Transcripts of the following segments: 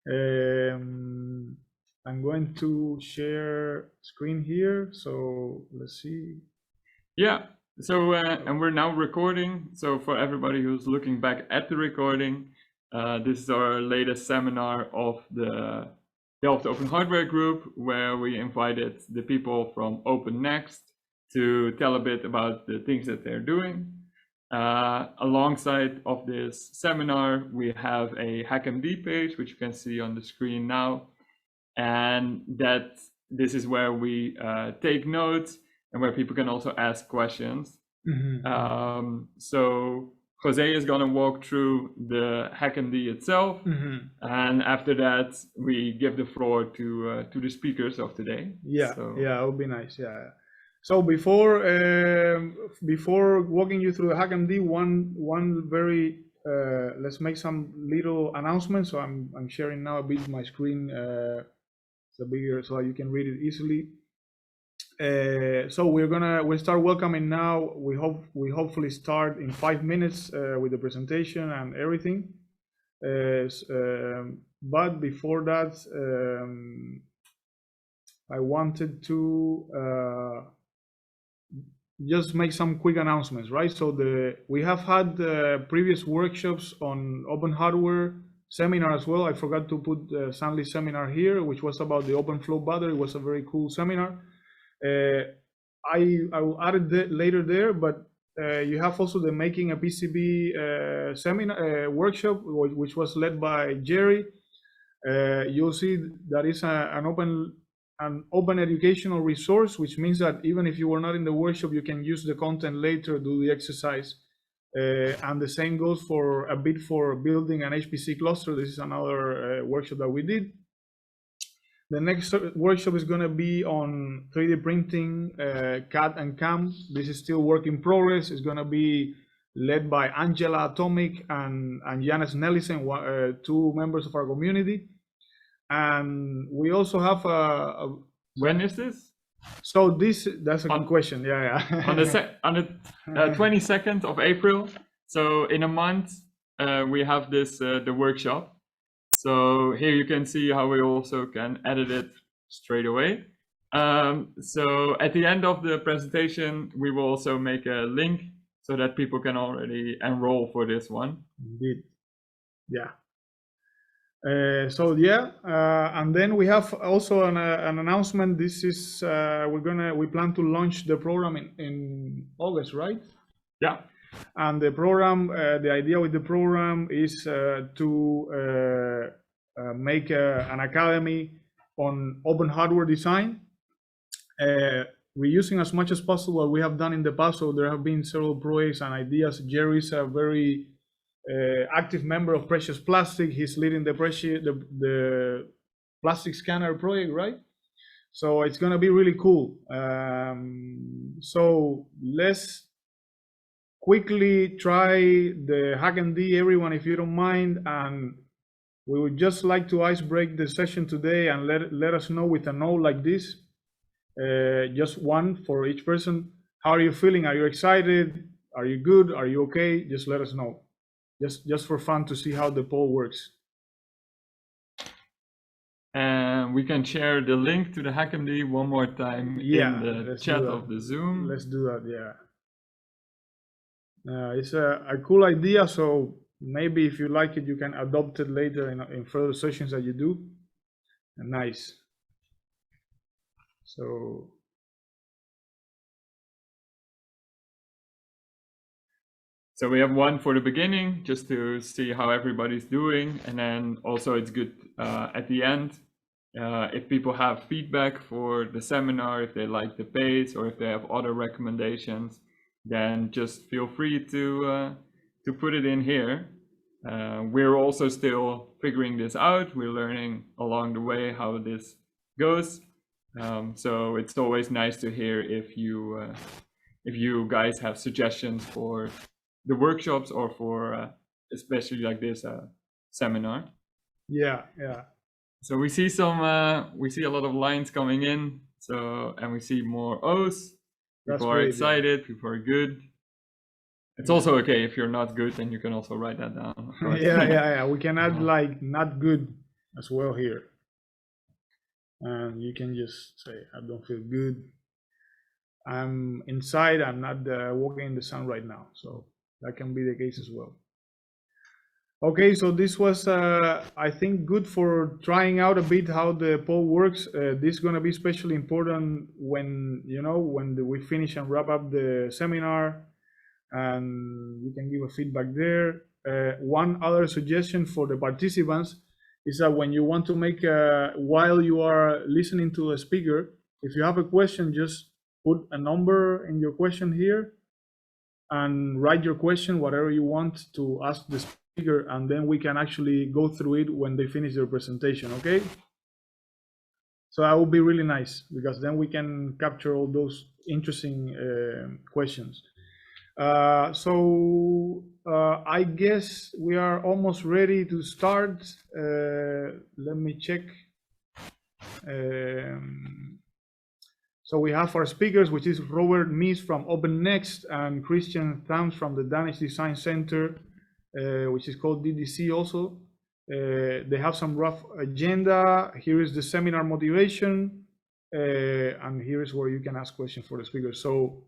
I'm going to share screen here. So let's see. Yeah. So and we're now recording. So for everybody who's looking back at the recording, this is our latest seminar of the Delft Open Hardware Group, where we invited the people from OpenNEXT to tell a bit about the things that they're doing. Alongside of this seminar, we have a hackmd page, which you can see on the screen now, and that this is where we take notes and where people can also ask questions. So Jose is going to walk through the hackmd itself, and after that we give the floor to the speakers of today. Yeah, yeah, it would be nice. Yeah. So before walking you through the hackmd, one very let's make some little announcements. So I'm sharing now a bit my screen, so bigger so you can read it easily. So we'll start welcoming now. We hopefully start in 5 minutes with the presentation and everything. But before that, I wanted to just make some quick announcements, right? So we have had previous workshops on open hardware, seminar as well. I forgot to put Stanley's seminar here, which was about the open flow battery. It was a very cool seminar. I will add it later there, but you have also the making a PCB seminar workshop, which was led by Jerry. You'll see that is an open educational resource, which means that even if you were not in the workshop, you can use the content later, do the exercise. And the same goes for a bit for building an HPC cluster. This is another workshop that we did. The next workshop is going to be on 3D printing, CAD and CAM. This is still work in progress. It's going to be led by Angela Atomic and Janes Nellisen, two members of our community. And we also have when is this? So that's a good question. Yeah. on the 22nd of April. So in a month, we have this the workshop. So here you can see how we also can edit it straight away. So at the end of the presentation, we will also make a link so that people can already enroll for this one. Indeed. Yeah. And then we have also an announcement. This is we plan to launch the program in August, right? Yeah. And the program, the idea with the program is to make an academy on open hardware design, reusing as much as possible what we have done in the past. So there have been several projects and ideas. Jerry is a very active member of Precious Plastic. He's leading the plastic scanner project, right? So it's going to be really cool. So let's quickly try the hackmd, everyone, if you don't mind, and we would just like to ice break the session today and let us know with a note like this, just one for each person. How are you feeling? Are you excited? Are you good? Are you okay? Just let us know, just for fun, to see how the poll works. And we can share the link to the hackmd one more time in the chat of the Zoom. Let's do that. Yeah. It's a cool idea, so maybe if you like it, you can adopt it later in further sessions that you do. Nice. So we have one for the beginning, just to see how everybody's doing, and then also it's good at the end if people have feedback for the seminar, if they like the page or if they have other recommendations, then just feel free to put it in here. We're also still figuring this out. We're learning along the way how this goes. So it's always nice to hear if you guys have suggestions for the workshops or for especially like this seminar. Yeah. So we see a lot of lines coming in. So, and we see more O's. People are excited, yeah. People are good. It's also okay if you're not good, then you can also write that down. Yeah. We can add like not good. as well here. And you can just say, I don't feel good. I'm inside, I'm not walking in the sun right now. So that can be the case as well. Okay, so this was, I think, good for trying out a bit how the poll works. This is going to be especially important when, we finish and wrap up the seminar, and you can give a feedback there. One other suggestion for the participants is that when you want to make, while you are listening to a speaker, if you have a question, just put a number in your question here and write your question, whatever you want to ask the speaker, and then we can actually go through it when they finish their presentation, okay? So that would be really nice, because then we can capture all those interesting questions. I guess we are almost ready to start. Let me check. So we have our speakers, which is Robert Mies from OpenNEXT and Christian Thams from the Danish Design Center, which is called DDC also. They have some rough agenda. Here is the seminar motivation, and here is where you can ask questions for the speakers. So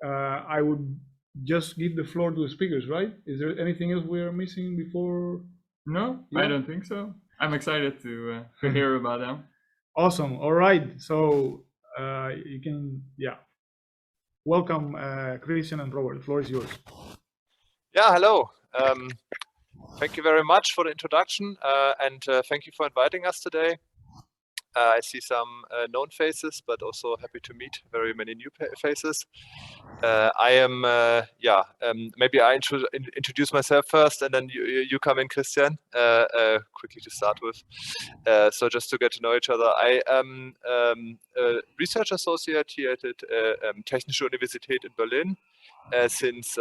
I would just give the floor to the speakers, right? Is there anything else we are missing before? No, yeah? I don't think so. I'm excited to hear about them. Awesome. All right. So you can, welcome Christian and Robert. The floor is yours. Yeah, hello. Thank you very much for the introduction, and thank you for inviting us today. I see some known faces, but also happy to meet very many new faces. I am, maybe I introduce myself first, and then you come in, Christian, quickly to start with. So just to get to know each other, I am a research associate here at Technische Universität in Berlin since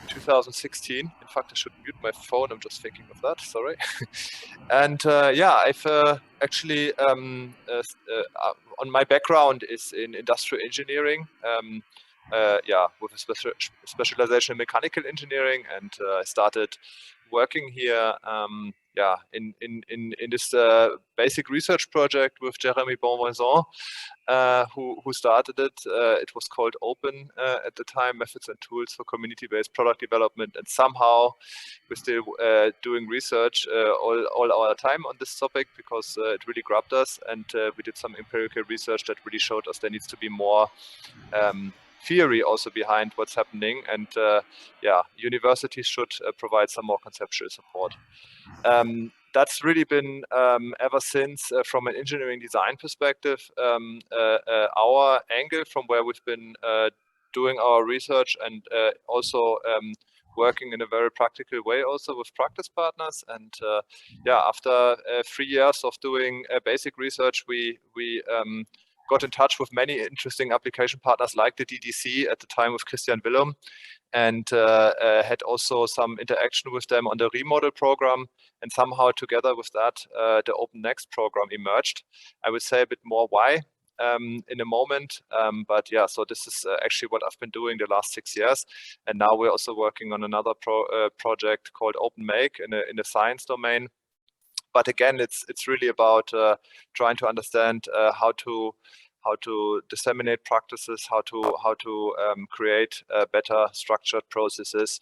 2016. In fact, I should mute my phone. I'm just thinking of that. Sorry. And I've actually on my background is in industrial engineering. With a specialization in mechanical engineering, and I started working here. In this basic research project with Jeremy Bonvoisin, who started it. It was called Open at the time, Methods and Tools for Community-Based Product Development, and somehow we're still doing research all our time on this topic, because it really grabbed us, and we did some empirical research that really showed us there needs to be more theory also behind what's happening, and universities should provide some more conceptual support. That's really been ever since, from an engineering design perspective, our angle from where we've been doing our research, and also working in a very practical way also with practice partners. And after 3 years of doing basic research, we got in touch with many interesting application partners like the DDC at the time with Christian Willem, and had also some interaction with them on the remodel program, and somehow together with that the OpenNEXT program emerged. I would say a bit more why in a moment, but yeah, so this is actually what I've been doing the last 6 years, and now we're also working on another project called OpenMake in a science domain. But again, it's really about trying to understand how to disseminate practices, how to create better structured processes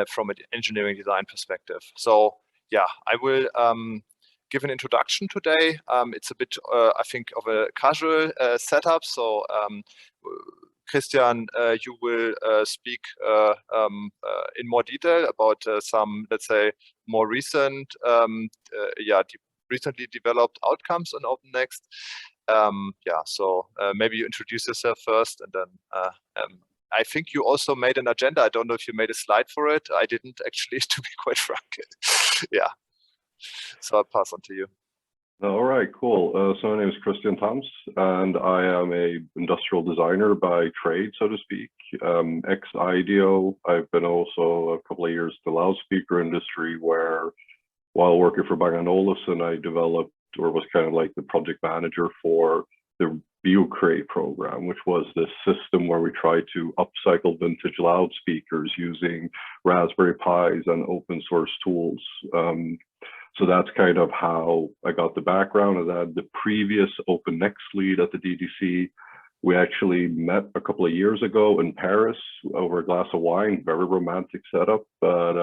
from an engineering design perspective. So yeah, I will give an introduction today. It's a bit, I think, of a casual setup. So Christian, you will speak in more detail about some, let's say, more recent, recently developed outcomes on OpenNEXT. So maybe you introduce yourself first, and then I think you also made an agenda. I don't know if you made a slide for it. I didn't actually, to be quite frank. Yeah. So I'll pass on to you. All right, cool. So my name is Christian Thams, and I am a industrial designer by trade, so to speak. Ex-IDEO, I've been also a couple of years in the loudspeaker industry, where while working for Bang & Olufsen, I developed, or was kind of like the project manager for the ViewCreate program, which was this system where we try to upcycle vintage loudspeakers using Raspberry Pis and open source tools. So that's kind of how I got the background. And then the previous OpenNEXT lead at the DDC, we actually met a couple of years ago in Paris over a glass of wine, very romantic setup. But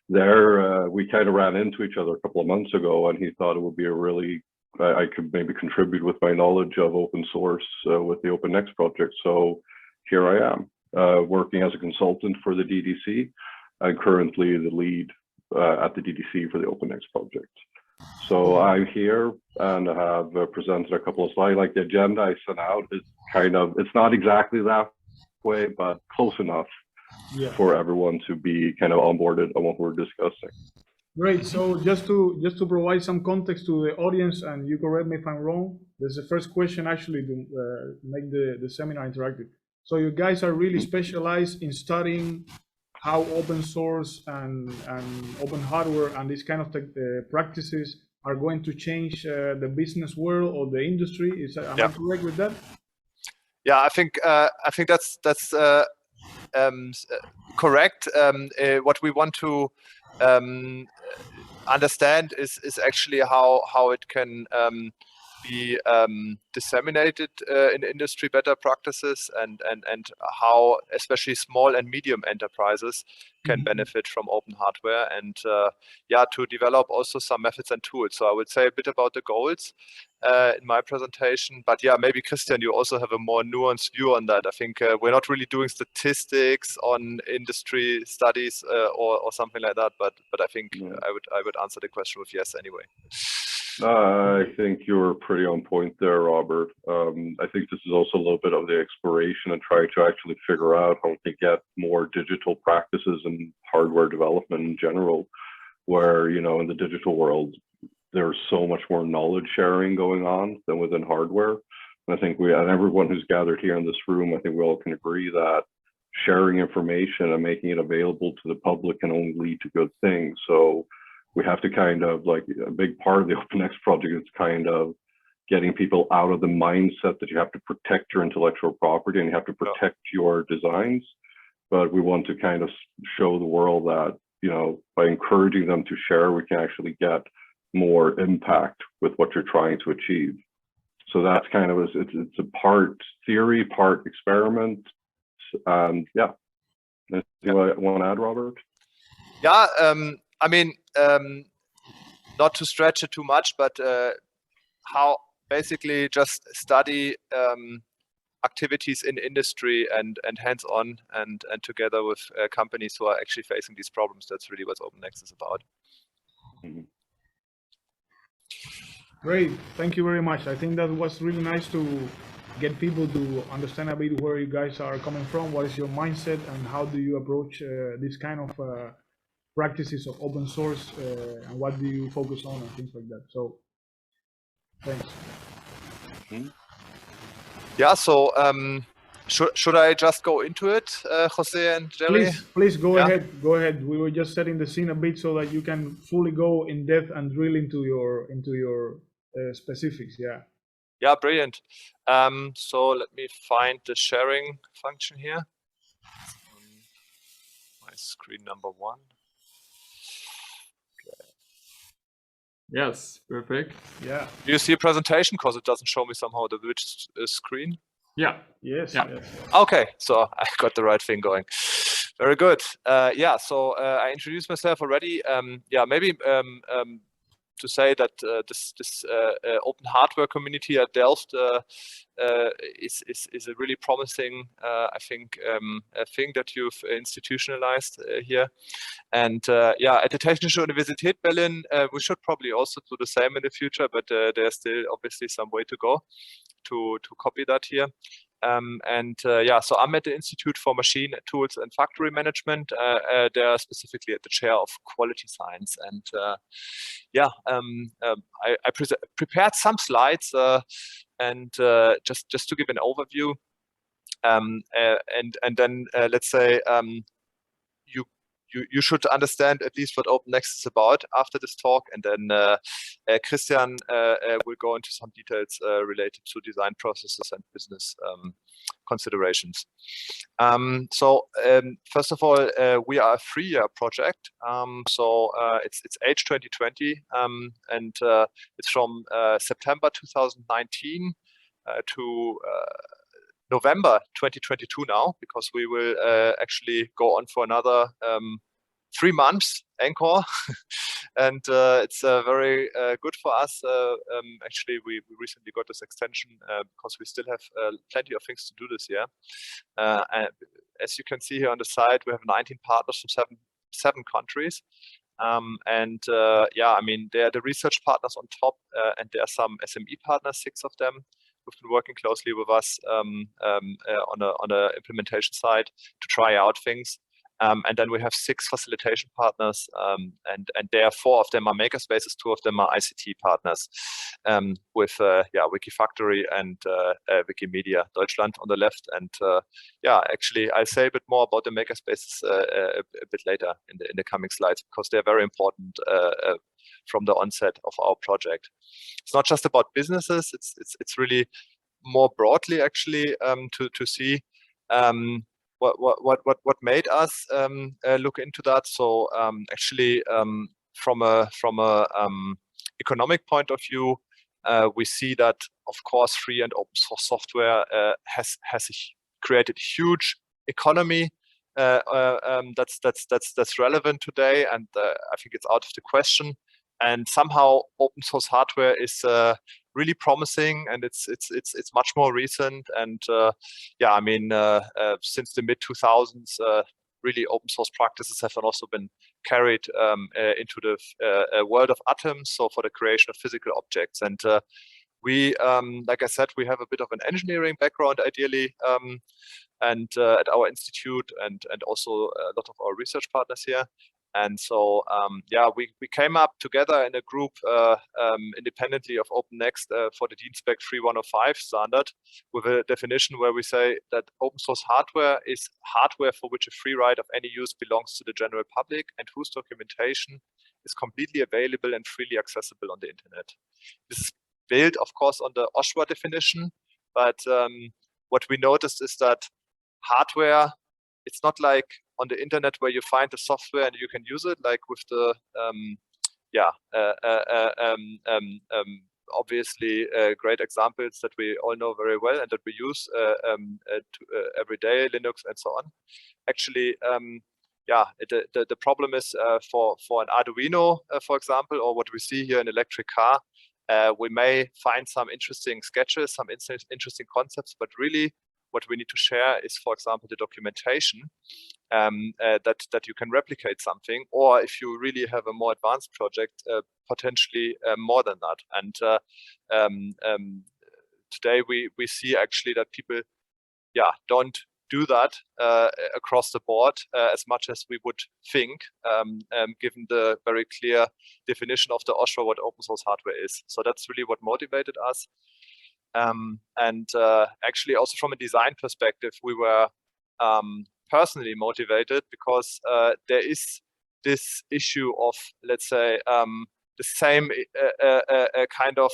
there we kind of ran into each other a couple of months ago, and he thought it would be a really, I could maybe contribute with my knowledge of open source with the OpenNEXT project. So here I am, working as a consultant for the DDC, and currently the lead at the DDC for the OpenNEXT project. So I'm here and have presented a couple of slides. Like the agenda I sent out is kind of, it's not exactly that way, but close enough for everyone to be kind of onboarded on what we're discussing. Great. So just to provide some context to the audience, and you correct me if I'm wrong, there's the first question actually to make the seminar interactive. So you guys are really specialized in studying how open source and open hardware and these kind of practices are going to change the business world or the industry. Am I correct with that? Yeah, I think that's correct. What we want to understand is actually how it can be disseminated in industry, better practices, and how especially small and medium enterprises can benefit from open hardware, and yeah, to develop also some methods and tools. So I would say a bit about the goals in my presentation, but yeah, maybe Christian, you also have a more nuanced view on that. I think we're not really doing statistics on industry studies or something like that, but I think I would answer the question with yes anyway. I think you're pretty on point there, Robert. I think this is also a little bit of the exploration and trying to actually figure out how to get more digital practices in hardware development in general, where, you know, in the digital world, there's so much more knowledge sharing going on than within hardware. And I think and everyone who's gathered here in this room, I think we all can agree that sharing information and making it available to the public can only lead to good things. So we have to kind of, like, a big part of the OpenNEXT project is kind of getting people out of the mindset that you have to protect your intellectual property and you have to protect your designs. But we want to kind of show the world that, you know, by encouraging them to share, we can actually get more impact with what you're trying to achieve. So that's kind of, it's a part theory, part experiment. And yeah, do you want to add, Robert? Yeah, I mean, not to stretch it too much, but how basically just study activities in industry and hands-on and together with companies who are actually facing these problems. That's really what OpenNEXT is about. Great, thank you very much. I think that was really nice to get people to understand a bit where you guys are coming from, what is your mindset, and how do you approach this kind of practices of open source, and what do you focus on and things like that. So thanks. Yeah, so should I just go into it, Jose and Jerry? Please go ahead. Go ahead. We were just setting the scene a bit so that you can fully go in depth and drill into your specifics. Yeah, brilliant. So let me find the sharing function here. My screen number 1. Okay. Yes, perfect. Yeah. Do you see a presentation? Because it doesn't show me somehow the which screen. Yeah. Yes. Yeah. Yes. Okay, so I got the right thing going. Very good. Yeah, so I introduced myself already. Yeah, maybe to say that this open hardware community at Delft is a really promising, I think, a thing that you've institutionalized here. And yeah, at the Technische Universität Berlin, we should probably also do the same in the future, but there's still obviously some way to go to copy that here. Yeah, so I'm at the Institute for Machine Tools and Factory Management. They're specifically at the chair of Quality Science. And yeah, I prepared some slides and just to give an overview. And then let's say you should understand at least what OpenNEXT is about after this talk, and then Christian will go into some details related to design processes and business considerations. First of all, we are a 3-year project. It's age 2020, and it's from September 2019 to November 2022 now, because we will actually go on for another 3 months encore. And it's very good for us. Actually, we recently got this extension because we still have plenty of things to do this year. And as you can see here on the side, we have 19 partners from seven countries. Yeah, I mean, they're the research partners on top, and there are some SME partners, 6 of them, who've been working closely with us on a implementation side to try out things. And then we have 6 facilitation partners, and there are 4 of them are makerspaces, 2 of them are ICT partners, with Wikifactory and Wikimedia Deutschland on the left. And yeah, actually, I'll say a bit more about the makerspaces a bit later in the coming slides, because they're very important from the onset of our project. It's not just about businesses; it's really more broadly actually to see what made us look into that. So actually, from a economic point of view, we see that of course free and open source software has created huge economy that's relevant today, and I think it's out of the question. And somehow open source hardware is really promising, and it's much more recent. And yeah, I mean, since the mid 2000s, really open source practices have also been carried into the world of atoms, so for the creation of physical objects. And we, like I said, we have a bit of an engineering background, ideally, and at our institute, and also a lot of our research partners here. And so, yeah, we came up together in a group independently of OpenNEXT for the DIN-Spec 3105 standard, with a definition where we say that open source hardware is hardware for which a free right of any use belongs to the general public and whose documentation is completely available and freely accessible on the internet. This is built, of course, on the OSHWA definition, but what we noticed is that hardware, it's not like on the internet where you find the software and you can use it, like with the obviously great examples that we all know very well and that we use every day, Linux and so on. Actually, yeah, the problem is for an Arduino, for example, or what we see here in electric car, we may find some interesting sketches, some interesting concepts, but really what we need to share is, for example, the documentation that you can replicate something, or if you really have a more advanced project, potentially more than that. And today we see actually that people, yeah, don't do that across the board as much as we would think, given the very clear definition of the OSHWA what open source hardware is. So that's really what motivated us. And actually also from a design perspective, we were personally motivated because there is this issue of, let's say, the same kind of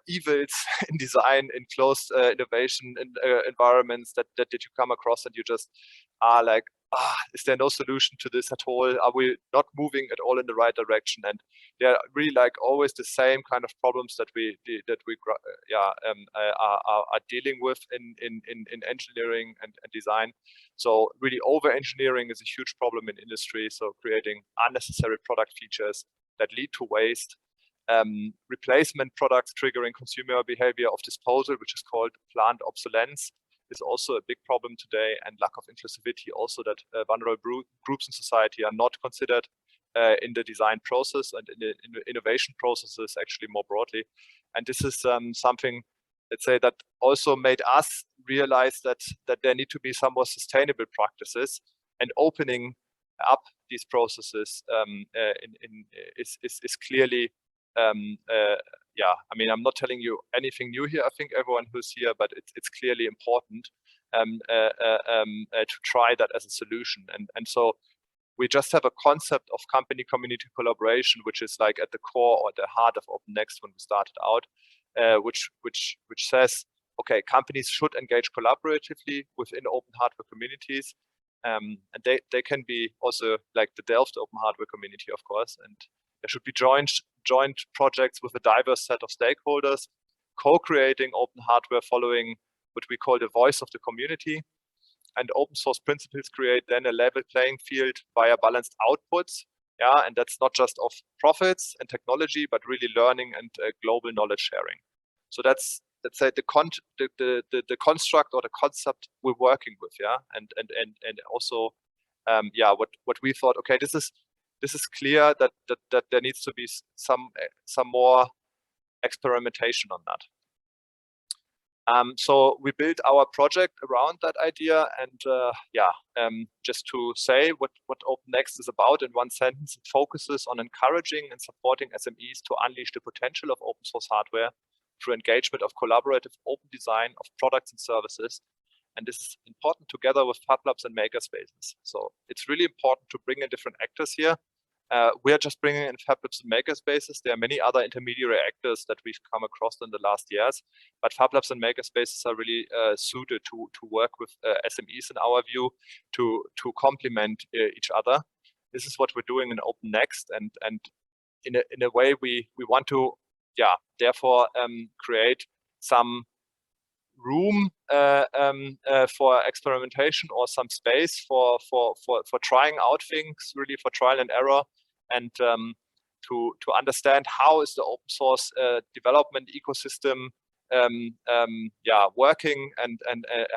evils in design, in closed innovation environments that you come across, and you just are like, is there no solution to this at all? Are we not moving at all in the right direction? And they're really like always the same kind of problems that we are dealing with in engineering and design. So really over engineering is a huge problem in industry. So creating unnecessary product features that lead to waste, replacement products triggering consumer behavior of disposal, which is called planned obsolescence, is also a big problem today, and lack of inclusivity also, that vulnerable groups in society are not considered in the design process and in the innovation processes actually more broadly. And this is something, let's say, that also made us realize that there need to be some more sustainable practices, and opening up these processes is clearly I mean, I'm not telling you anything new here. I think everyone who's here, but it's clearly important to try that as a solution. And so we just have a concept of company community collaboration, which is like at the core or the heart of OpenNEXT when we started out, which says, okay, companies should engage collaboratively within open hardware communities. And they can be also like the Delft open hardware community, of course, and there should be joint projects with a diverse set of stakeholders, co-creating open hardware following what we call the voice of the community. And open source principles create then a level playing field via balanced outputs. Yeah, and that's not just of profits and technology, but really learning and global knowledge sharing. So that's, let's say, the construct or the concept we're working with. Yeah, and also, yeah, what we thought. Okay, this is clear that there needs to be some more experimentation on that. So we built our project around that idea, and just to say what OpenNEXT is about in one sentence, it focuses on encouraging and supporting SMEs to unleash the potential of open source hardware through engagement of collaborative open design of products and services. And this is important together with Fab Labs and makerspaces. So it's really important to bring in different actors here. We are just bringing in Fab Labs and makerspaces. There are many other intermediary actors that we've come across in the last years, but Fab Labs and makerspaces are really suited to work with SMEs in our view to complement each other. This is what we're doing in OpenNEXT, and in a way we want to, therefore create some room for experimentation or some space for trying out things, really for trial and error, and to understand how is the open source development ecosystem working, and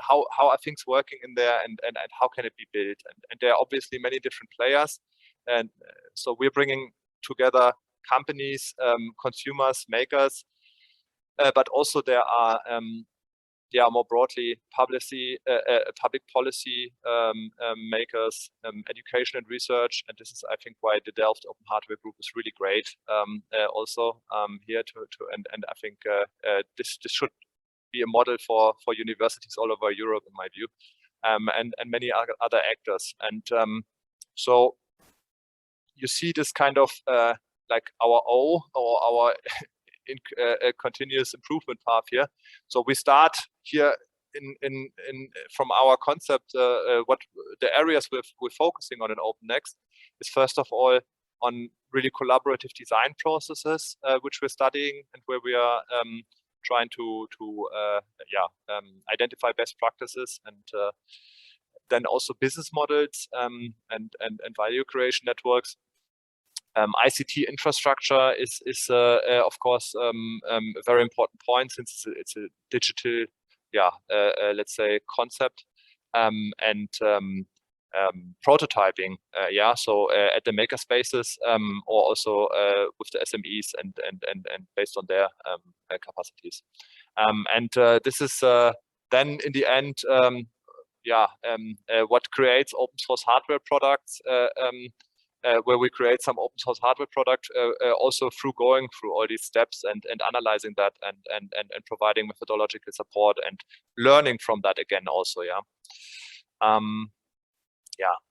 how are things working in there, and how can it be built, and there are obviously many different players, and so we're bringing together companies, consumers, makers, but also there are more broadly public policy makers, education and research, and this is, I think, why the Delft Open Hardware Group is really great. Also here and I think this should be a model for universities all over Europe, in my view, and many other actors. And so you see this kind of like our our in a continuous improvement path here. So we start here in from our concept. What the areas we're focusing on in OpenNEXT is, first of all, on really collaborative design processes, which we're studying and where we are trying to identify best practices, and then also business models and value creation networks. ICT infrastructure is of course a very important point, since it's a digital, let's say, concept, and prototyping, so at the makerspaces, or also with the SMEs and based on their capacities, and this is then in the end what creates open source hardware products, where we create some open source hardware product, also through going through all these steps and analyzing that, and providing methodological support and learning from that again also.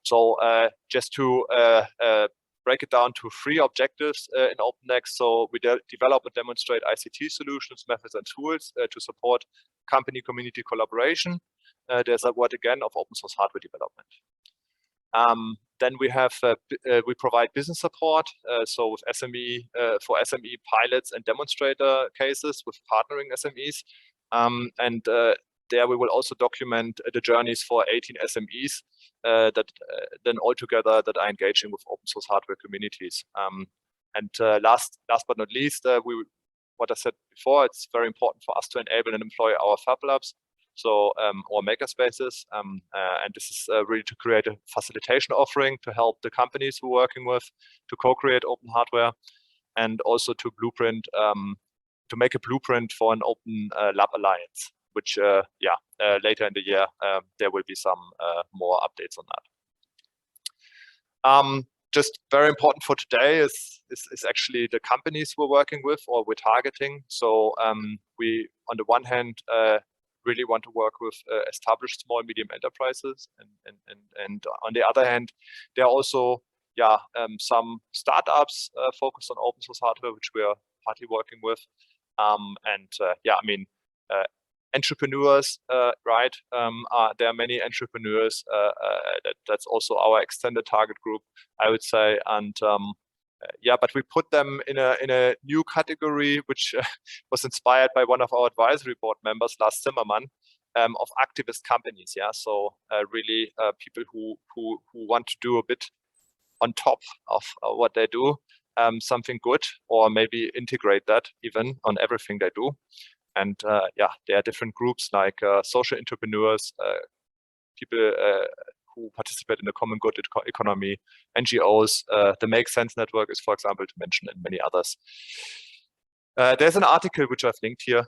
So just to break it down to 3 objectives in OpenNEXT. So we develop and demonstrate ICT solutions, methods, and tools to support company community collaboration. There's a word again of open source hardware development. Then we have we provide business support, so with SME for SME pilots and demonstrator cases with partnering SMEs, and there we will also document the journeys for 18 SMEs that then altogether that are engaging with open source hardware communities. And last but not least, what I said before, it's very important for us to enable and employ our Fab Labs, so or makerspaces, and this is really to create a facilitation offering to help the companies we're working with to co-create open hardware, and also to blueprint, to make a blueprint for an open lab alliance, which later in the year there will be some more updates on that. Just very important for today is actually the companies we're working with or we're targeting. So we, on the one hand, really want to work with established small medium enterprises, and on the other hand, there are also some startups focused on open source hardware, which we are partly working with, entrepreneurs, right? There are many entrepreneurs. That's also our extended target group, I would say, and but we put them in a new category, which was inspired by one of our advisory board members, Lars Zimmermann, of activist companies. Yeah, so really people who want to do a bit on top of what they do, something good, or maybe integrate that even on everything they do. And there are different groups like social entrepreneurs, people who participate in the common good economy, NGOs. The Make Sense Network is, for example, to mention, and many others. There's an article which I've linked here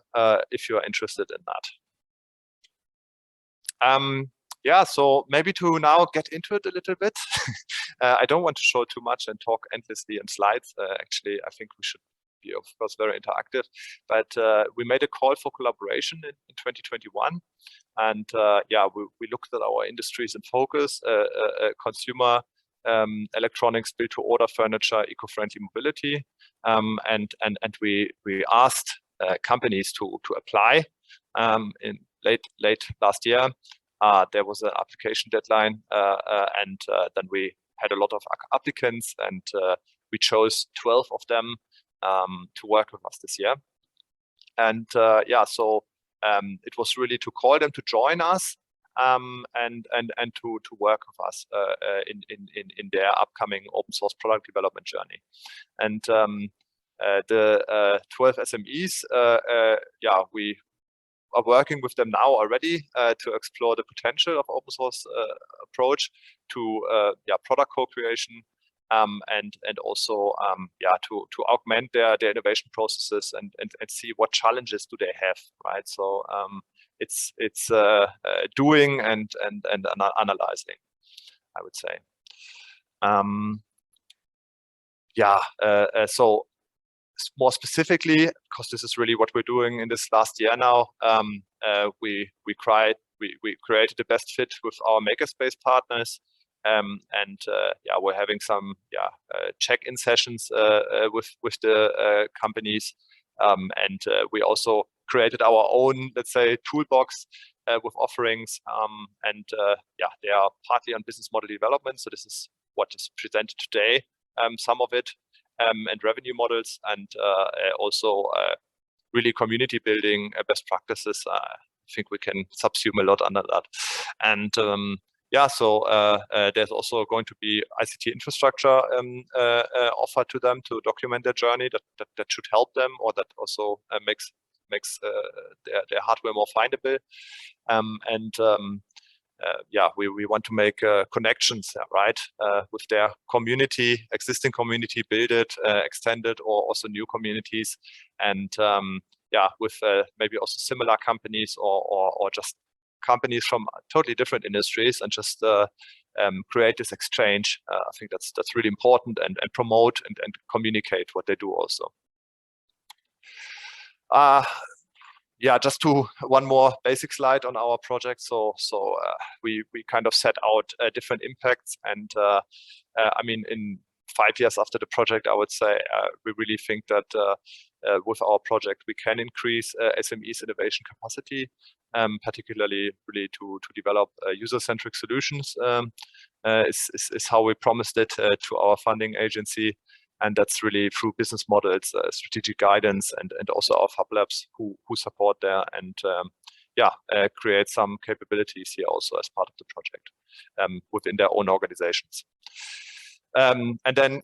if you are interested in that. So maybe to now get into it a little bit. I don't want to show too much and talk endlessly in slides. Actually, I think we should be, of course, very interactive. But we made a call for collaboration in 2021. And we looked at our industries in focus, consumer electronics, build to order furniture, eco-friendly mobility. And we asked companies to apply in late last year. There was an application deadline, and then we had a lot of applicants, and we chose 12 of them to work with us this year. And it was really to call them to join us and to work with us in their upcoming open source product development journey. And the 12 SMEs, we are working with them now already to explore the potential of open source approach to product co-creation, and also to augment their innovation processes and see what challenges do they have, right? So it's doing and analyzing, I would say. So more specifically, because this is really what we're doing in this last year now, we created the best fit with our makerspace partners. We're having some check-in sessions with the companies, and we also created our own, let's say, toolbox with offerings, they are partly on business model development. So this is what is presented today, some of it, and revenue models, and also really community building best practices. I think we can subsume a lot under that. And there's also going to be ICT infrastructure offered to them to document their journey. That should help them, or that also makes their hardware more findable. We want to make connections, right, with their community, existing community, build it, extend it, or also new communities, and with maybe also similar companies or just companies from totally different industries, and just create this exchange. I think that's really important, and promote and communicate what they do also. Just to one more basic slide on our project. So we kind of set out different impacts, and in 5 years after the project, I would say we really think that with our project we can increase SMEs innovation capacity, particularly really to develop user-centric solutions. Is how we promised it to our funding agency. And that's really through business models, strategic guidance, and also our Fab Labs who support there, and create some capabilities here also as part of the project within their own organizations. And then,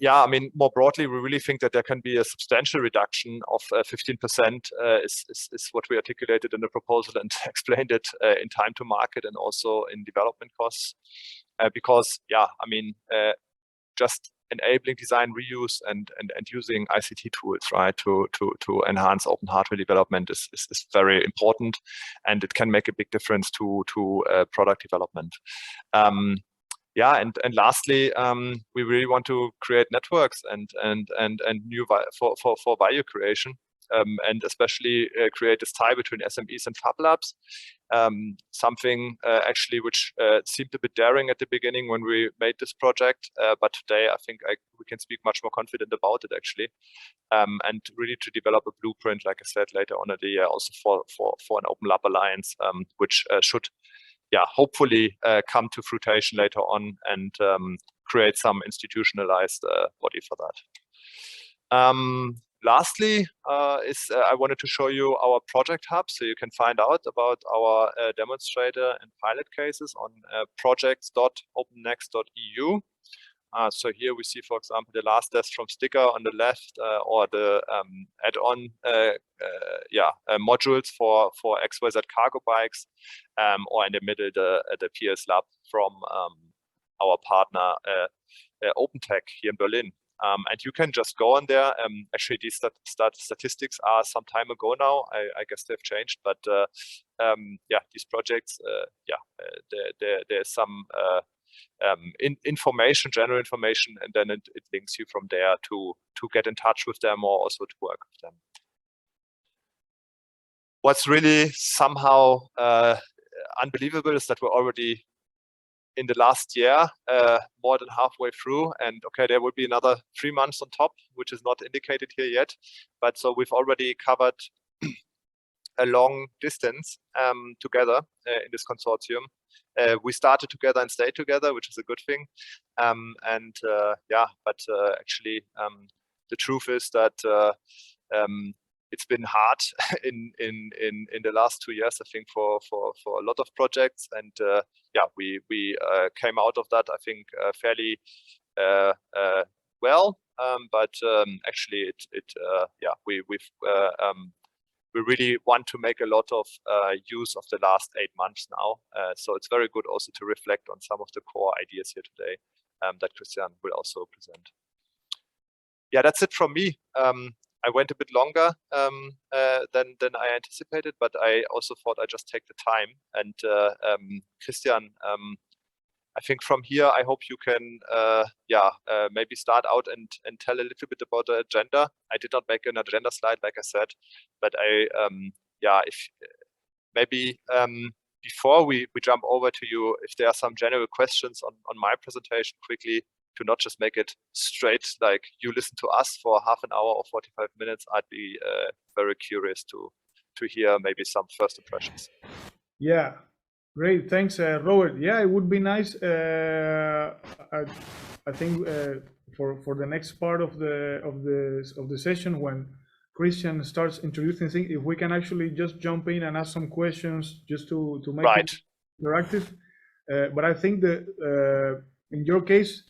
more broadly, we really think that there can be a substantial reduction of 15% is what we articulated in the proposal and explained it in time to market and also in development costs. Because, just enabling design reuse and using ICT tools, right, to enhance open hardware development is very important, and it can make a big difference to product development. And lastly, we really want to create networks and new for value creation. and especially create this tie between SMEs and Fab Labs. Something actually which seemed a bit daring at the beginning when we made this project, but today I think we can speak much more confident about it actually, and really to develop a blueprint, like I said, later on in the year, also for an Open Lab Alliance, which should, hopefully come to fruition later on and create some institutionalized body for that. Lastly, I wanted to show you our project hub, so you can find out about our demonstrator and pilot cases on projects.opennext.eu. So here we see, for example, the last desk from Sticker on the left, or the add-on modules for XYZ cargo bikes, or in the middle the PS Lab from our partner OpenTech here in Berlin. And you can just go on there. Actually, these statistics are some time ago now. I guess they've changed, but these projects, there's some information, general information, and then it links you from there to get in touch with them or also to work with them. What's really somehow unbelievable is that we're already in the last year, more than halfway through, and okay, there will be another 3 months on top, which is not indicated here yet, but so we've already covered a long distance together in this consortium. We started together and stayed together, which is a good thing, actually the truth is that it's been hard in the last 2 years, I think, for a lot of projects, and we came out of that, I think, fairly well. But actually, we really want to make a lot of use of the last 8 months now. So it's very good also to reflect on some of the core ideas here today that Christian will also present. Yeah, that's it from me. I went a bit longer than I anticipated, but I also thought I'd just take the time. And Christian, I think from here, I hope you can maybe start out and tell a little bit about the agenda. I did not make an agenda slide, like I said, but if maybe before we jump over to you, if there are some general questions on my presentation quickly, to not just make it straight, like you listen to us for half an hour or 45 minutes, I'd be very curious to hear maybe some first impressions. Yeah, great, thanks, Robert. Yeah, it would be nice. I think for the next part of the session, when Christian starts introducing things, if we can actually just jump in and ask some questions, just to make it interactive. But I think that in your case,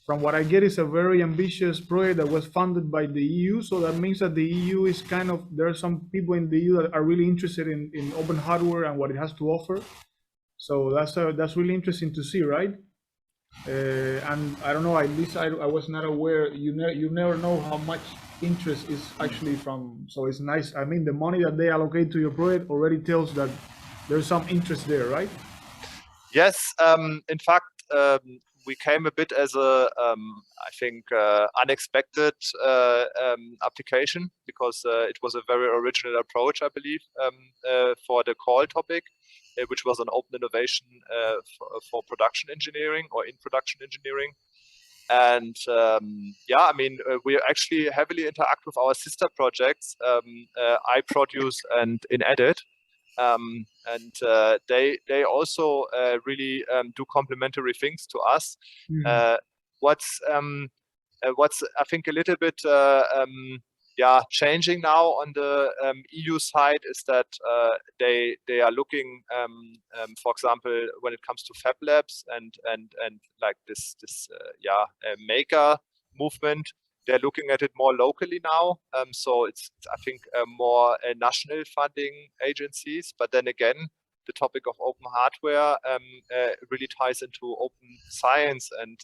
from what I get, is a very ambitious project that was funded by the EU. So that means that the EU is there are some people in the EU that are really interested in open hardware and what it has to offer. So that's really interesting to see, right? And I don't know, at least I was not aware. You never know how much interest is actually from. So it's nice. I mean, the money that they allocate to your project already tells that there's some interest there, right? Yes. In fact, we came a bit as a, I think, unexpected application, because it was a very original approach, I believe, for the call topic, which was an open innovation for production engineering or in production engineering. And I mean, we actually heavily interact with our sister projects, iProduce and InEdit. They also really do complementary things to us. Mm-hmm. What's I think a little bit changing now on the EU side is that they are looking, for example, when it comes to Fab Labs and like this maker movement. They're looking at it more locally now, so it's I think more national funding agencies. But then again, the topic of open hardware really ties into open science and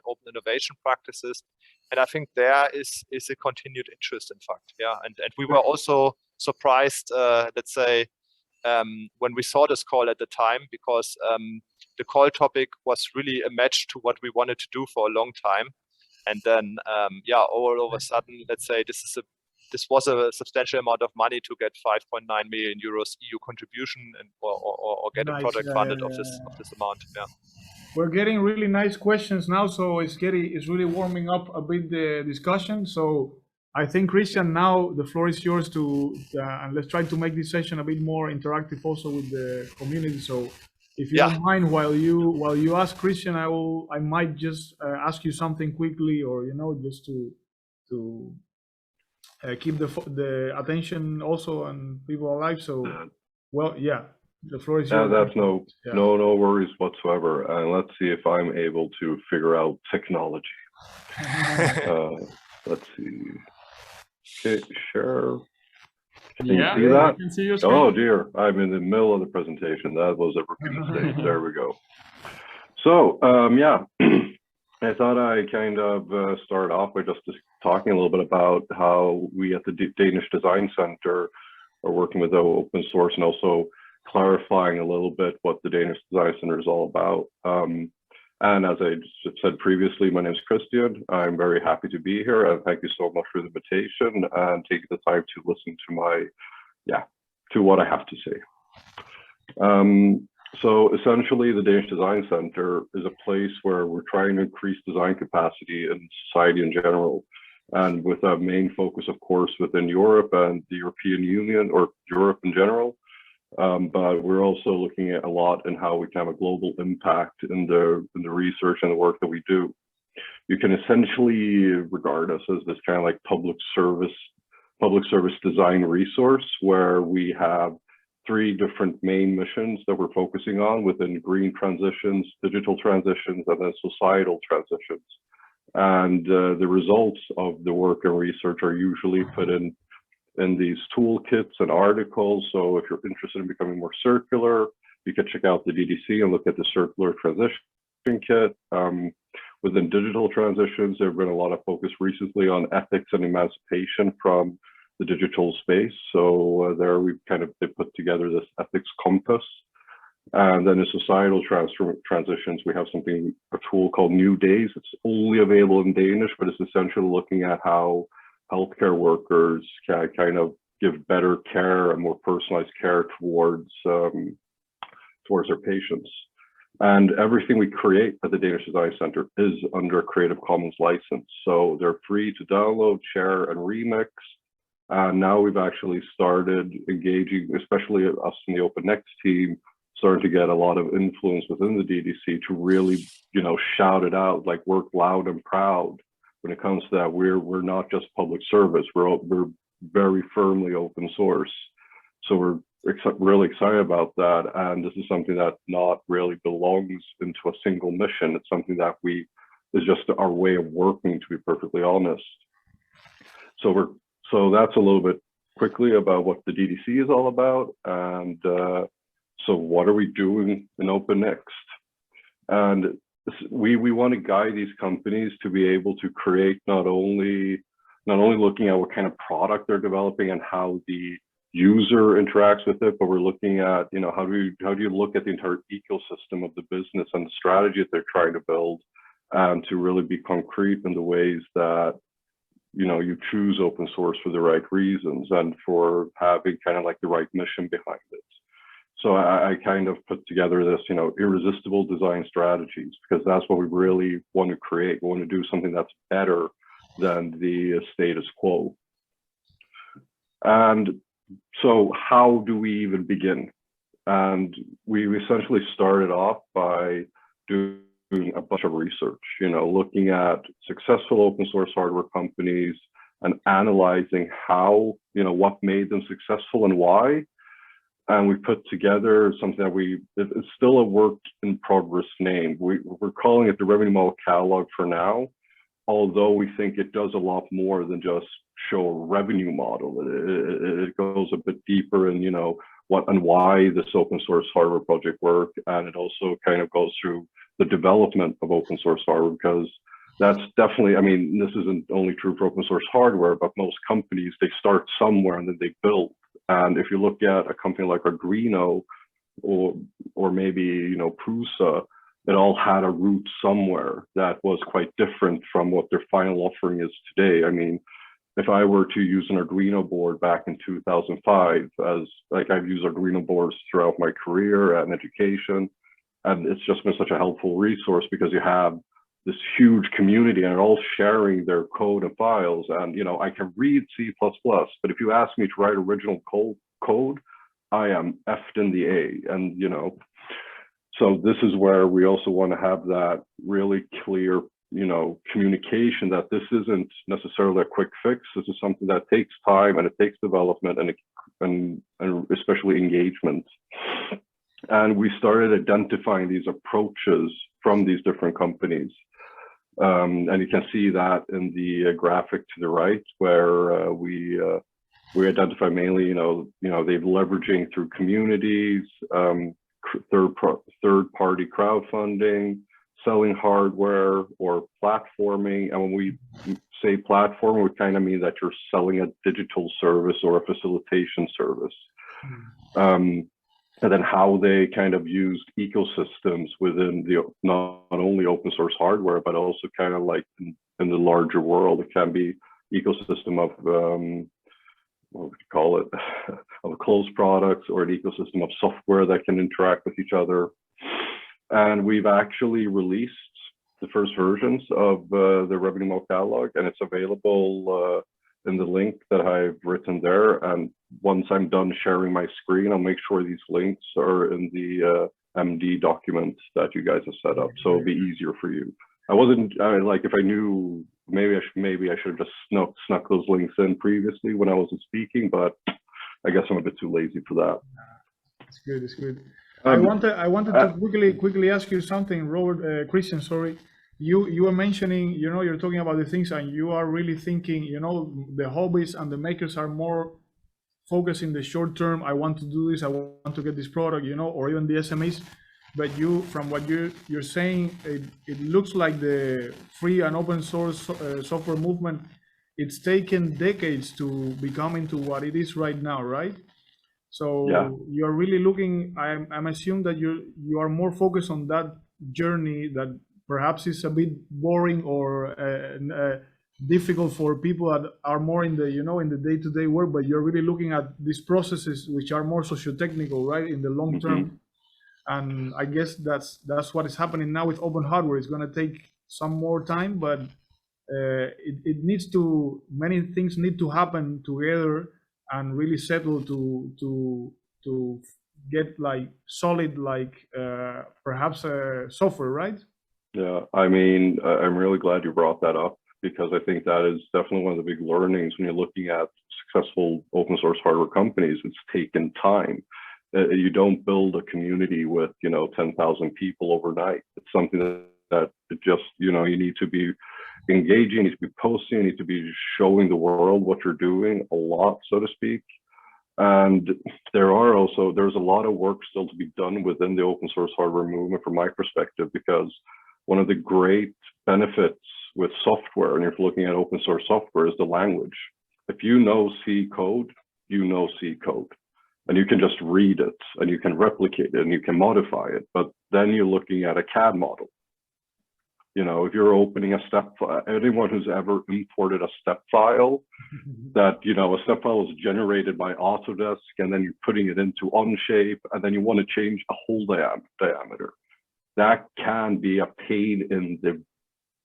open innovation practices, and I think there is a continued interest, in fact. Yeah, and we were also surprised, let's say, when we saw this call at the time, because the call topic was really a match to what we wanted to do for a long time. And then, all of a sudden, let's say this is a this was a substantial amount of money to get 5.9 million euros EU contribution and or get a project funded of this amount. Yeah. We're getting really nice questions now, so it's really warming up a bit the discussion. So I think, Christian, now the floor is yours and let's try to make this session a bit more interactive also with the community. So if you don't mind, while you ask Christian, I might just ask you something quickly, or just to keep the attention also on people alive. So the floor is yours. That's no worries whatsoever. And let's see if I'm able to figure out technology. Let's see. Okay, share. Can you see that? Can see your screen. Oh dear, I'm in the middle of the presentation. That was a rookie mistake. There we go. So I thought I kind of start off by just talking a little bit about how we at the Danish Design Center are working with open source, and also clarifying a little bit what the Danish Design Center is all about. And as I said previously, my name is Christian. I'm very happy to be here, and thank you so much for the invitation and taking the time to listen to what I have to say. So essentially, the Danish Design Center is a place where we're trying to increase design capacity in society in general, and with a main focus, of course, within Europe and the European Union, or Europe in general. But we're also looking at a lot in how we can have a global impact in the research and the work that we do. You can essentially regard us as this kind of like public service design resource, where we have 3 different main missions that we're focusing on within green transitions, digital transitions, and then societal transitions. And the results of the work and research are usually put in these toolkits and articles. So if you're interested in becoming more circular, you can check out the DDC and look at the circular transition kit. Within digital transitions, there have been a lot of focus recently on ethics and emancipation from the digital space. So there they put together this ethics compass. And then in societal transitions, we have a tool called New Days. It's only available in Danish, but it's essentially looking at how healthcare workers can kind of give better care and more personalized care towards their patients. And everything we create at the Danish Design Center is under a Creative Commons license. So they're free to download, share, and remix. And now we've actually started engaging, especially us in the OpenNEXT team, starting to get a lot of influence within the DDC to really, shout it out, like work loud and proud when it comes to that. We're not just public service, we're very firmly open source. So we're really excited about that. And this is something that not really belongs into a single mission. It's something that is just our way of working, to be perfectly honest. So that's a little bit quickly about what the DDC is all about. And so what are we doing in OpenNEXT? And we want to guide these companies to be able to create not only looking at what kind of product they're developing and how the user interacts with it, but we're looking at, how do you look at the entire ecosystem of the business and the strategy that they're trying to build, and to really be concrete in the ways that, you choose open source for the right reasons and for having kind of like the right mission behind it. So I kind of put together this, irresistible design strategies, because that's what we really want to create. We want to do something that's better than the status quo. And so how do we even begin? And we essentially started off by doing a bunch of research, looking at successful open source hardware companies and analyzing how, what made them successful and why. And we put together something that it's still a work in progress name. We're calling it the Revenue Model Catalog for now, although we think it does a lot more than just show a revenue model. It goes a bit deeper in, what and why this open source hardware project work. And it also kind of goes through the development of open source hardware, because that's definitely, this isn't only true for open source hardware, but most companies, they start somewhere and then they build. And if you look at a company like Arduino or maybe, Prusa, it all had a root somewhere that was quite different from what their final offering is today. if I were to use an Arduino board back in 2005, as like I've used Arduino boards throughout my career and education, and it's just been such a helpful resource because you have this huge community and they're all sharing their code and files. And, you know, I can read C++, but if you ask me to write original code, I am effed in the A. And, you know, so this is where we also want to have that really clear, you know, communication that this isn't necessarily a quick fix. This is something that takes time and it takes development and especially engagement. And we started identifying these approaches from these different companies. And you can see that in the graphic to the right, where we identify mainly, you know, they're leveraging through communities, third-party crowdfunding, selling hardware, or platforming. And when we say platform, we kind of mean that you're selling a digital service or a facilitation service. And then how they kind of used ecosystems within the not only open source hardware, but also kind of like in the larger world. It can be ecosystem of what would you call it, of closed products, or an ecosystem of software that can interact with each other. And we've actually released the first versions of the revenue model catalog, and it's available in the link that I've written there. And once I'm done sharing my screen, I'll make sure these links are in the MD document that you guys have set up, so it'll be easier for you. Like, if I knew, maybe I should have just snuck those links in previously when I wasn't speaking, but I guess I'm a bit too lazy for that. It's good. It's good. I wanted to quickly ask you something, Robert, Christian, sorry. You were mentioning, you know, you're talking about the things, and you are really thinking, you know, the hobbies and the makers are more focused in the short term. I want to do this, I want to get this product, you know, or even the SMEs. But you, from what you're saying, it looks like the free and open source software movement, it's taken decades to become into what it is right now, right? So yeah, you're really looking, I'm assuming that you are more focused on that journey that perhaps is a bit boring or difficult for people that are more in the, you know, in the day-to-day work, but you're really looking at these processes which are more socio-technical, right, in the long term. And I guess that's what is happening now with open hardware. It's going to take some more time, but it needs to, many things need to happen together and really settle to get like solid, like perhaps software, right? Yeah, I mean, I'm really glad you brought that up, because I think that is definitely one of the big learnings when you're looking at successful open source hardware companies. It's taken time. You don't build a community with, you know, 10,000 people overnight. It's something that it just, you know, you need to be engaging, you need to be posting, you need to be showing the world what you're doing a lot, so to speak. And there's a lot of work still to be done within the open source hardware movement from my perspective, because one of the great benefits with software, and if you're looking at open source software, is the language. If you know C code, you know C code. And you can just read it, and you can replicate it, and you can modify it. But then you're looking at a CAD model. You know, if you're opening a step file, anyone who's ever imported a step file, that, you know, a step file is generated by Autodesk, and then you're putting it into Onshape, and then you want to change a whole diameter. That can be a pain in the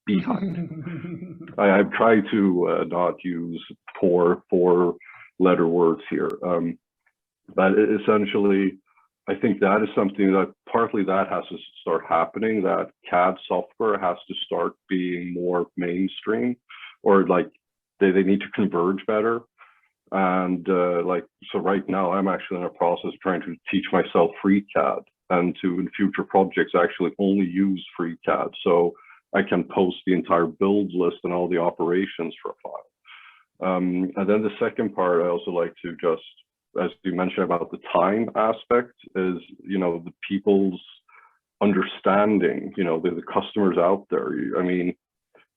behind. I've tried to not use four-letter words here. But essentially, I think that is something that partly that has to start happening, that CAD software has to start being more mainstream, or like they need to converge better. And like, so right now I'm actually in a process of trying to teach myself FreeCAD, and to, in future projects, actually only use FreeCAD, so I can post the entire build list and all the operations for a file. And then the second part, I also like to just, as you mentioned about the time aspect, is, you know, the people's understanding, you know, the customers out there. I mean,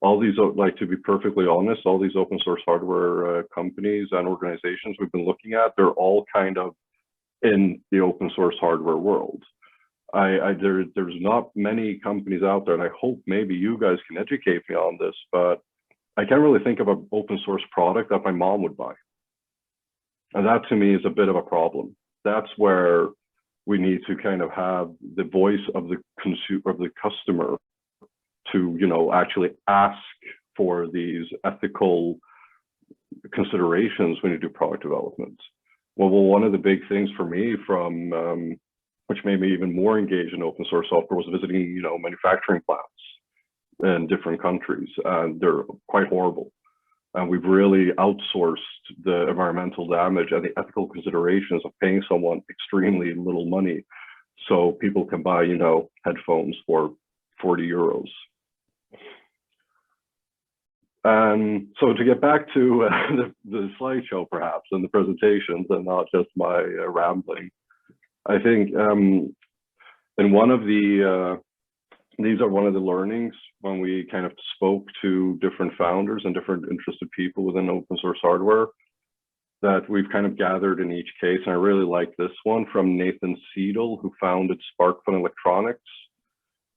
all these, like, to be perfectly honest, all these open source hardware companies and organizations we've been looking at, they're all kind of in the open source hardware world. There's not many companies out there, and I hope maybe you guys can educate me on this, but I can't really think of an open source product that my mom would buy. And that to me is a bit of a problem. That's where we need to kind of have the voice of the consumer, of the customer, to, you know, actually ask for these ethical considerations when you do product development. Well, one of the big things for me from which made me even more engaged in open source software was visiting, you know, manufacturing plants in different countries, and they're quite horrible. And we've really outsourced the environmental damage and the ethical considerations of paying someone extremely little money so people can buy, you know, headphones for 40 euros. So to get back to the slideshow perhaps and the presentations and not just my rambling, I think in one of the, these are one of the learnings when we kind of spoke to different founders and different interested people within open source hardware that we've kind of gathered in each case. And I really like this one from Nathan Seidel, who founded SparkFun Electronics.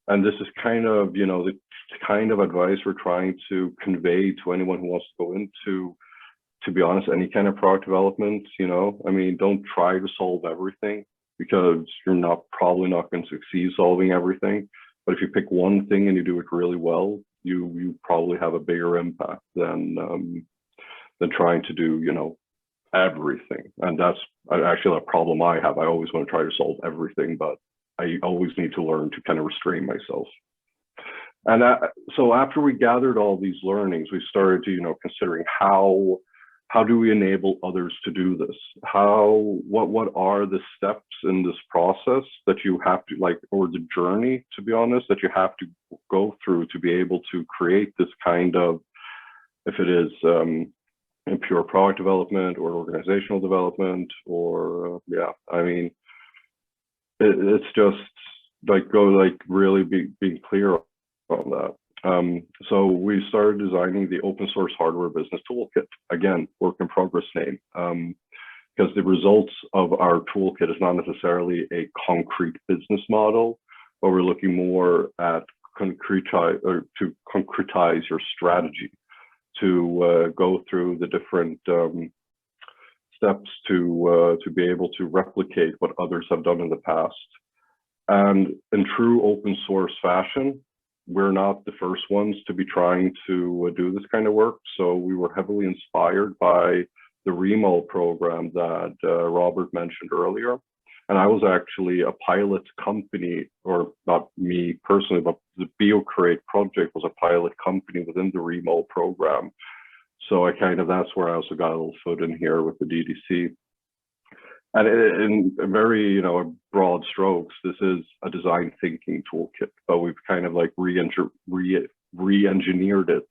And this is kind of, you know, the kind of advice we're trying to convey to anyone who wants to go into, to be honest, any kind of product development. You know, I mean, don't try to solve everything, because you're probably not going to succeed solving everything. But if you pick one thing and you do it really well, you probably have a bigger impact than trying to do, you know, everything. And that's actually a problem I have. I always want to try to solve everything, but I always need to learn to kind of restrain myself. And so after we gathered all these learnings, we started to, you know, considering how do we enable others to do this? What are the steps in this process that you have to, like, or the journey, to be honest, that you have to go through to be able to create this kind of, if it is in pure product development or organizational development, or yeah, I mean, it's just like really being clear on that. So we started designing the open source hardware business toolkit. Again, work in progress name, because the results of our toolkit is not necessarily a concrete business model, but we're looking more at to concretize your strategy, to go through the different steps to be able to replicate what others have done in the past. And in true open source fashion, we're not the first ones to be trying to do this kind of work. So we were heavily inspired by the Remol program that Robert mentioned earlier. And I was actually a pilot company, or not me personally, but the BioCreate project was a pilot company within the Remol program. So that's where I also got a little foot in here with the DDC. And in very, you know, broad strokes, this is a design thinking toolkit, but we've kind of like re-engineered it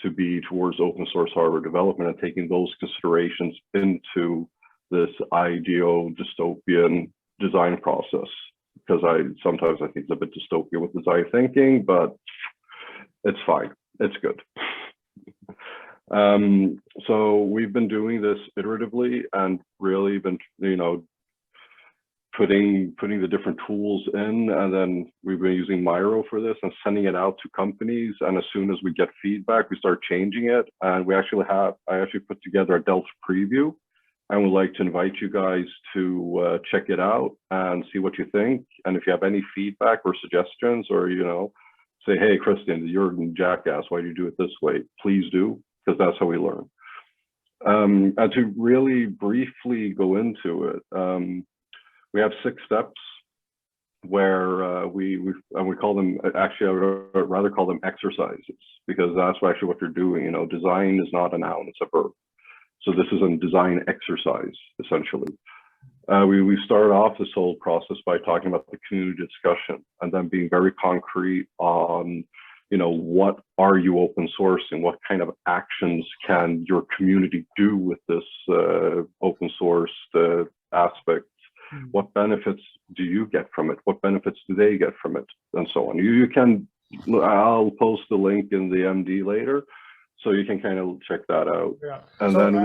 to be towards open source hardware development and taking those considerations into this ideal dystopian design process. Because sometimes I think it's a bit dystopian with design thinking, but it's fine, it's good. So we've been doing this iteratively and really been, you know, putting the different tools in, and then we've been using Miro for this and sending it out to companies. And as soon as we get feedback, we start changing it. And I actually put together a Delft preview, and would like to invite you guys to check it out and see what you think. And if you have any feedback or suggestions, or, you know, say, hey, Christian, you're a jackass, why do you do it this way? Please do, because that's how we learn. And to really briefly go into it, we have 6 steps where we call them, actually I would rather call them exercises, because that's actually what you're doing. You know, design is not a noun, it's a verb. So this is a design exercise, essentially. We started off this whole process by talking about the community discussion, and then being very concrete on, you know, what are you open sourcing? What kind of actions can your community do with this open source aspect? What benefits do you get from it? What benefits do they get from it? And so on. You can, I'll post the link in the MD later, so you can kind of check that out. Yeah. And so then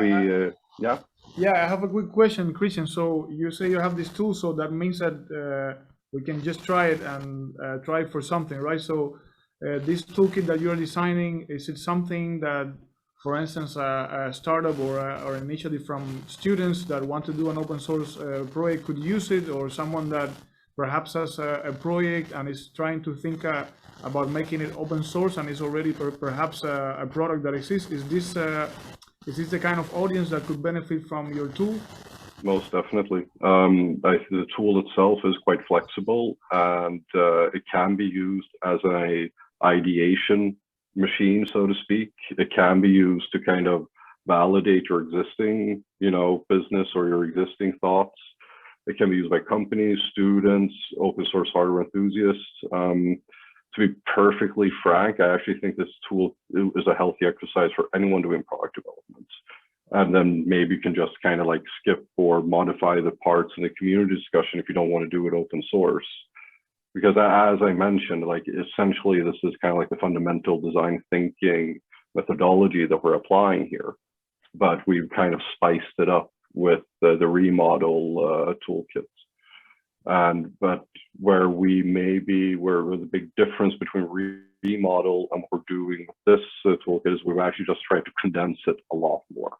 Yeah, I have a quick question, Christian. So you say you have this tool, so that means that we can just try it and try it for something, right? So this toolkit that you are designing, is it something that, for instance, a startup or an initiative from students that want to do an open source project could use it, or someone that perhaps has a project and is trying to think about making it open source and is already perhaps a product that exists? Is this the kind of audience that could benefit from your tool? Most definitely. The tool itself is quite flexible, and it can be used as an ideation machine, so to speak. It can be used to kind of validate your existing, business or your existing thoughts. It can be used by companies, students, open source hardware enthusiasts. To be perfectly frank, I actually think this tool is a healthy exercise for anyone doing product development. And then maybe you can just kind of like skip or modify the parts in the community discussion if you don't want to do it open source. Because as I mentioned, like essentially this is kind of like the fundamental design thinking methodology that we're applying here. But we've kind of spiced it up with the remodel toolkits. But where the big difference between remodel and what we're doing with this toolkit is we've actually just tried to condense it a lot more.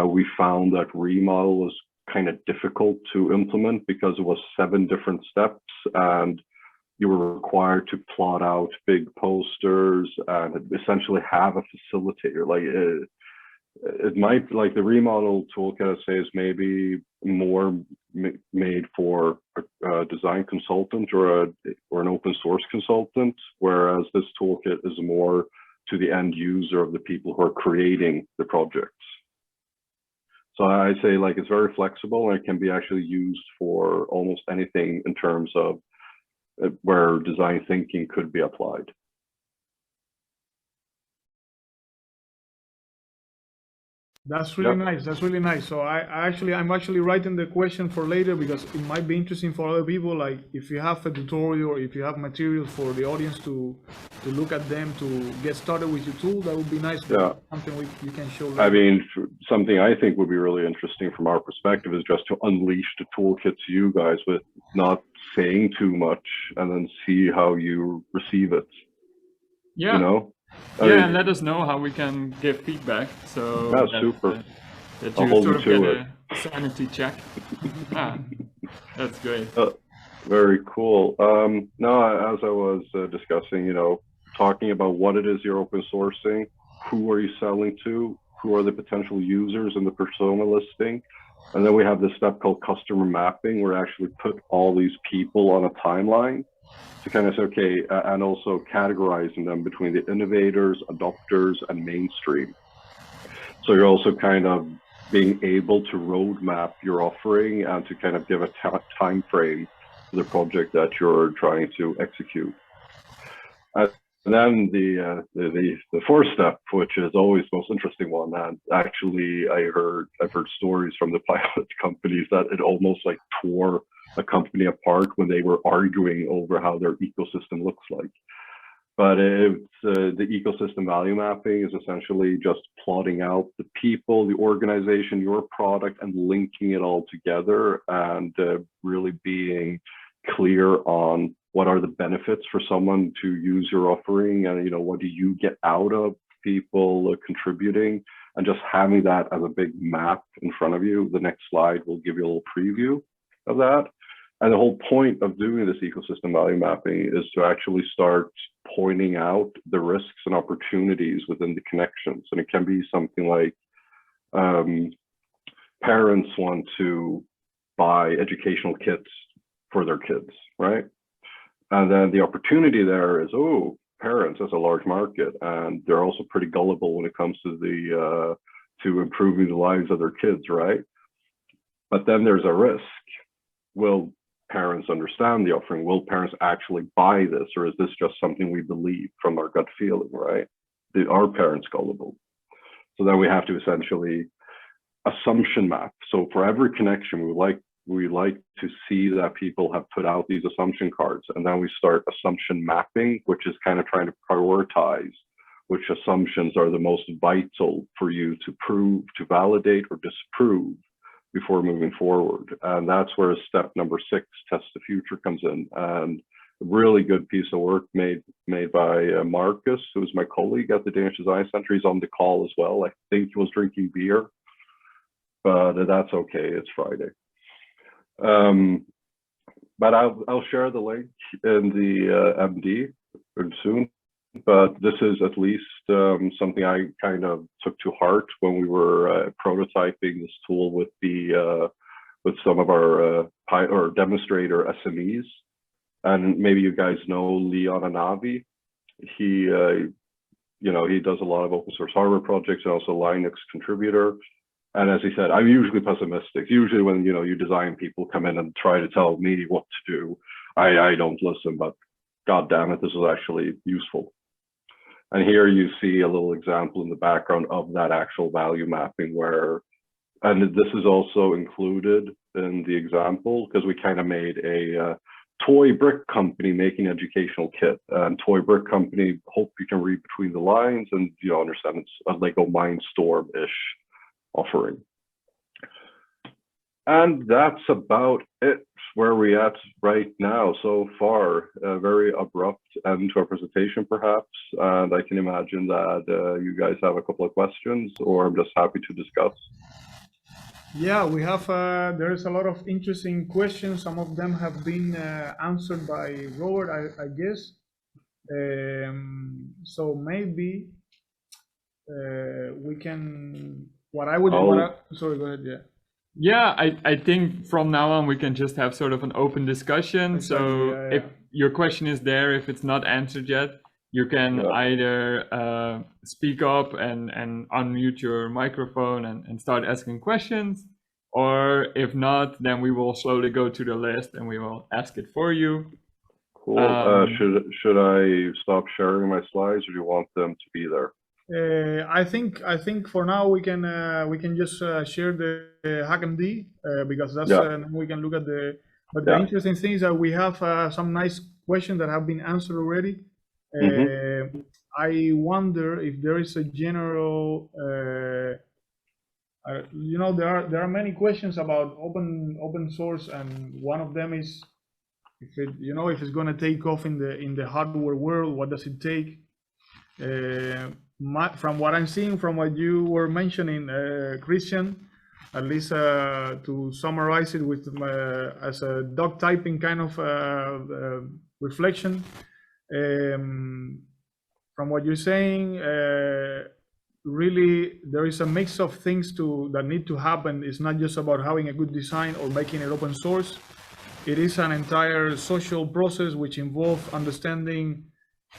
We found that remodel was kind of difficult to implement because it was 7 different steps, and you were required to plot out big posters and essentially have a facilitator. Like it might, like the remodel toolkit, I'd say, is maybe more made for a design consultant or an open source consultant, whereas this toolkit is more to the end user of the people who are creating the projects. So I say like it's very flexible, and it can be actually used for almost anything in terms of where design thinking could be applied. That's really nice. That's really nice. So I'm actually writing the question for later because it might be interesting for other people. Like if you have a tutorial or if you have materials for the audience to look at them to get started with your tool, that would be nice. Yeah. Something you can show later. I mean, something I think would be really interesting from our perspective is just to unleash the toolkit to you guys with not saying too much and then see how you receive it. Yeah. And let us know how we can give feedback. So that's super. That you sort of get a sanity check. That's great. Very cool. No, as I was discussing, talking about what it is you're open sourcing, who are you selling to, who are the potential users in the persona listing, and then we have this step called customer mapping, where we actually put all these people on a timeline to kind of say, okay, and also categorizing them between the innovators, adopters, and mainstream. So you're also kind of being able to roadmap your offering and to kind of give a time frame to the project that you're trying to execute. And then the fourth step, which is always the most interesting one, and actually I've heard stories from the pilot companies that it almost like tore a company apart when they were arguing over how their ecosystem looks like. But it's the ecosystem value mapping is essentially just plotting out the people, the organization, your product, and linking it all together, and really being clear on what are the benefits for someone to use your offering, and what do you get out of people contributing, and just having that as a big map in front of you. The next slide will give you a little preview of that. And the whole point of doing this ecosystem value mapping is to actually start pointing out the risks and opportunities within the connections. And it can be something like parents want to buy educational kits for their kids, right? And then the opportunity there is, parents, that's a large market, and they're also pretty gullible when it comes to to improving the lives of their kids, right? But then there's a risk. Will parents understand the offering? Will parents actually buy this, or is this just something we believe from our gut feeling, right? Are parents gullible? So then we have to essentially assumption map. So for every connection, we like to see that people have put out these assumption cards, and then we start assumption mapping, which is kind of trying to prioritize which assumptions are the most vital for you to prove, to validate, or disprove before moving forward. And that's where step number 6, test the future, comes in. And really good piece of work made by Marcus, who is my colleague at the Danish Design Center. He's on the call as well. I think he was drinking beer, but that's okay. It's Friday. But I'll share the link in the MD soon. But this is at least something I kind of took to heart when we were prototyping this tool with the with some of our or demonstrator SMEs. And maybe you guys know Leon Anavi. He, you know, he does a lot of open source hardware projects and also Linux contributor. And as he said, I'm usually pessimistic. Usually when, you know, you design people come in and try to tell me what to do, I don't listen, but God damn it, this is actually useful. And here you see a little example in the background of that actual value mapping where, and this is also included in the example because we kind of made a toy brick company making educational kit, and toy brick company, hope you can read between the lines and you know, understand it's a Lego Mindstorm-ish offering. And that's about it where we're at right now so far. A very abrupt end to our presentation perhaps, and I can imagine that you guys have a couple of questions, or I'm just happy to discuss. Yeah, we have, there's a lot of interesting questions. Some of them have been answered by Robert, I guess. So maybe we can, sorry, go ahead, yeah. Yeah, I think from now on we can just have sort of an open discussion. Exactly, So yeah. if your question is there, if it's not answered yet, you can either speak up and unmute your microphone and start asking questions, or if not, then we will slowly go to the list and we will ask it for you. Cool. Should I stop sharing my slides, or do you want them to be there? I think for now we can just share the hackmd because that's we can look at the. But the interesting thing is that we have some nice questions that have been answered already. I wonder if there is a general, you know, there are many questions about open source, and one of them is if it, you know, if it's going to take off in the hardware world, what does it take? From what I'm seeing, from what you were mentioning, Christian, at least to summarize it with as a dog typing kind of reflection. From what you're saying, really there is a mix of things that need to happen. It's not just about having a good design or making it open source. It is an entire social process which involves understanding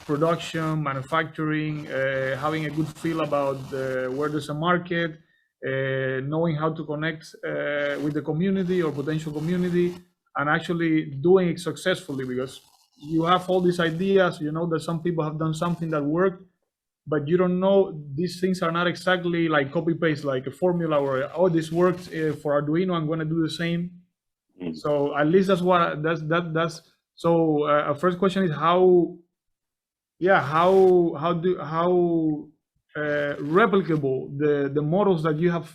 production, manufacturing, having a good feel about where there's a market, knowing how to connect with the community or potential community, and actually doing it successfully, because you have all these ideas, you know that some people have done something that worked, but you don't know, these things are not exactly like copy paste, like a formula or, oh, this works for Arduino, I'm going to do the same. So at least that's what that's so our first question is how replicable the models that you have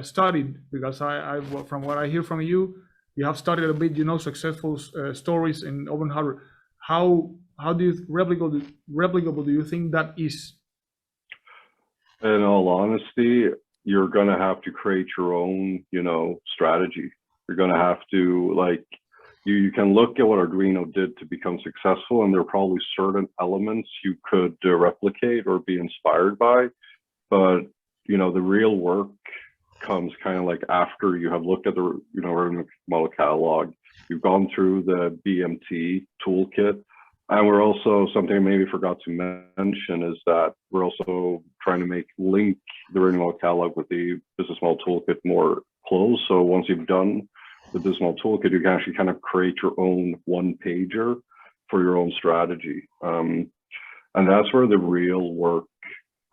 studied, because I from what I hear from you, you have studied a bit, you know, successful stories in open hardware. How do you replicable do you think that is? In all honesty, you're going to have to create your own, you know, strategy. You're going to have to, like, you can look at what Arduino did to become successful, and there are probably certain elements you could replicate or be inspired by. But, you know, the real work comes kind of like after you have looked at the, you know, Arduino model catalog, you've gone through the BMT toolkit. And we're also, something I maybe forgot to mention is that we're also trying to link the Arduino model catalog with the business model toolkit more close. So once you've done the business model toolkit, you can actually kind of create your own one-pager for your own strategy. And that's where the real work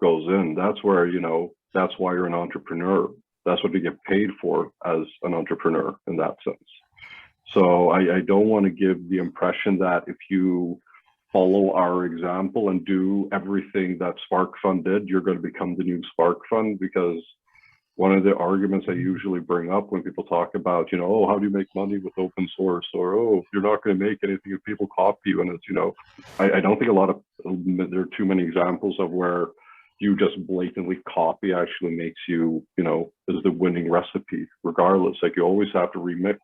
goes in. That's where, you know, that's why you're an entrepreneur. That's what you get paid for as an entrepreneur in that sense. So I don't want to give the impression that if you follow our example and do everything that SparkFun did, you're going to become the new SparkFun, because one of the arguments I usually bring up when people talk about, you know, oh, how do you make money with open source? Or, oh, you're not going to make anything if people copy you. And it's, you know, I don't think there are too many examples of where you just blatantly copy actually makes you, you know, is the winning recipe regardless. Like you always have to remix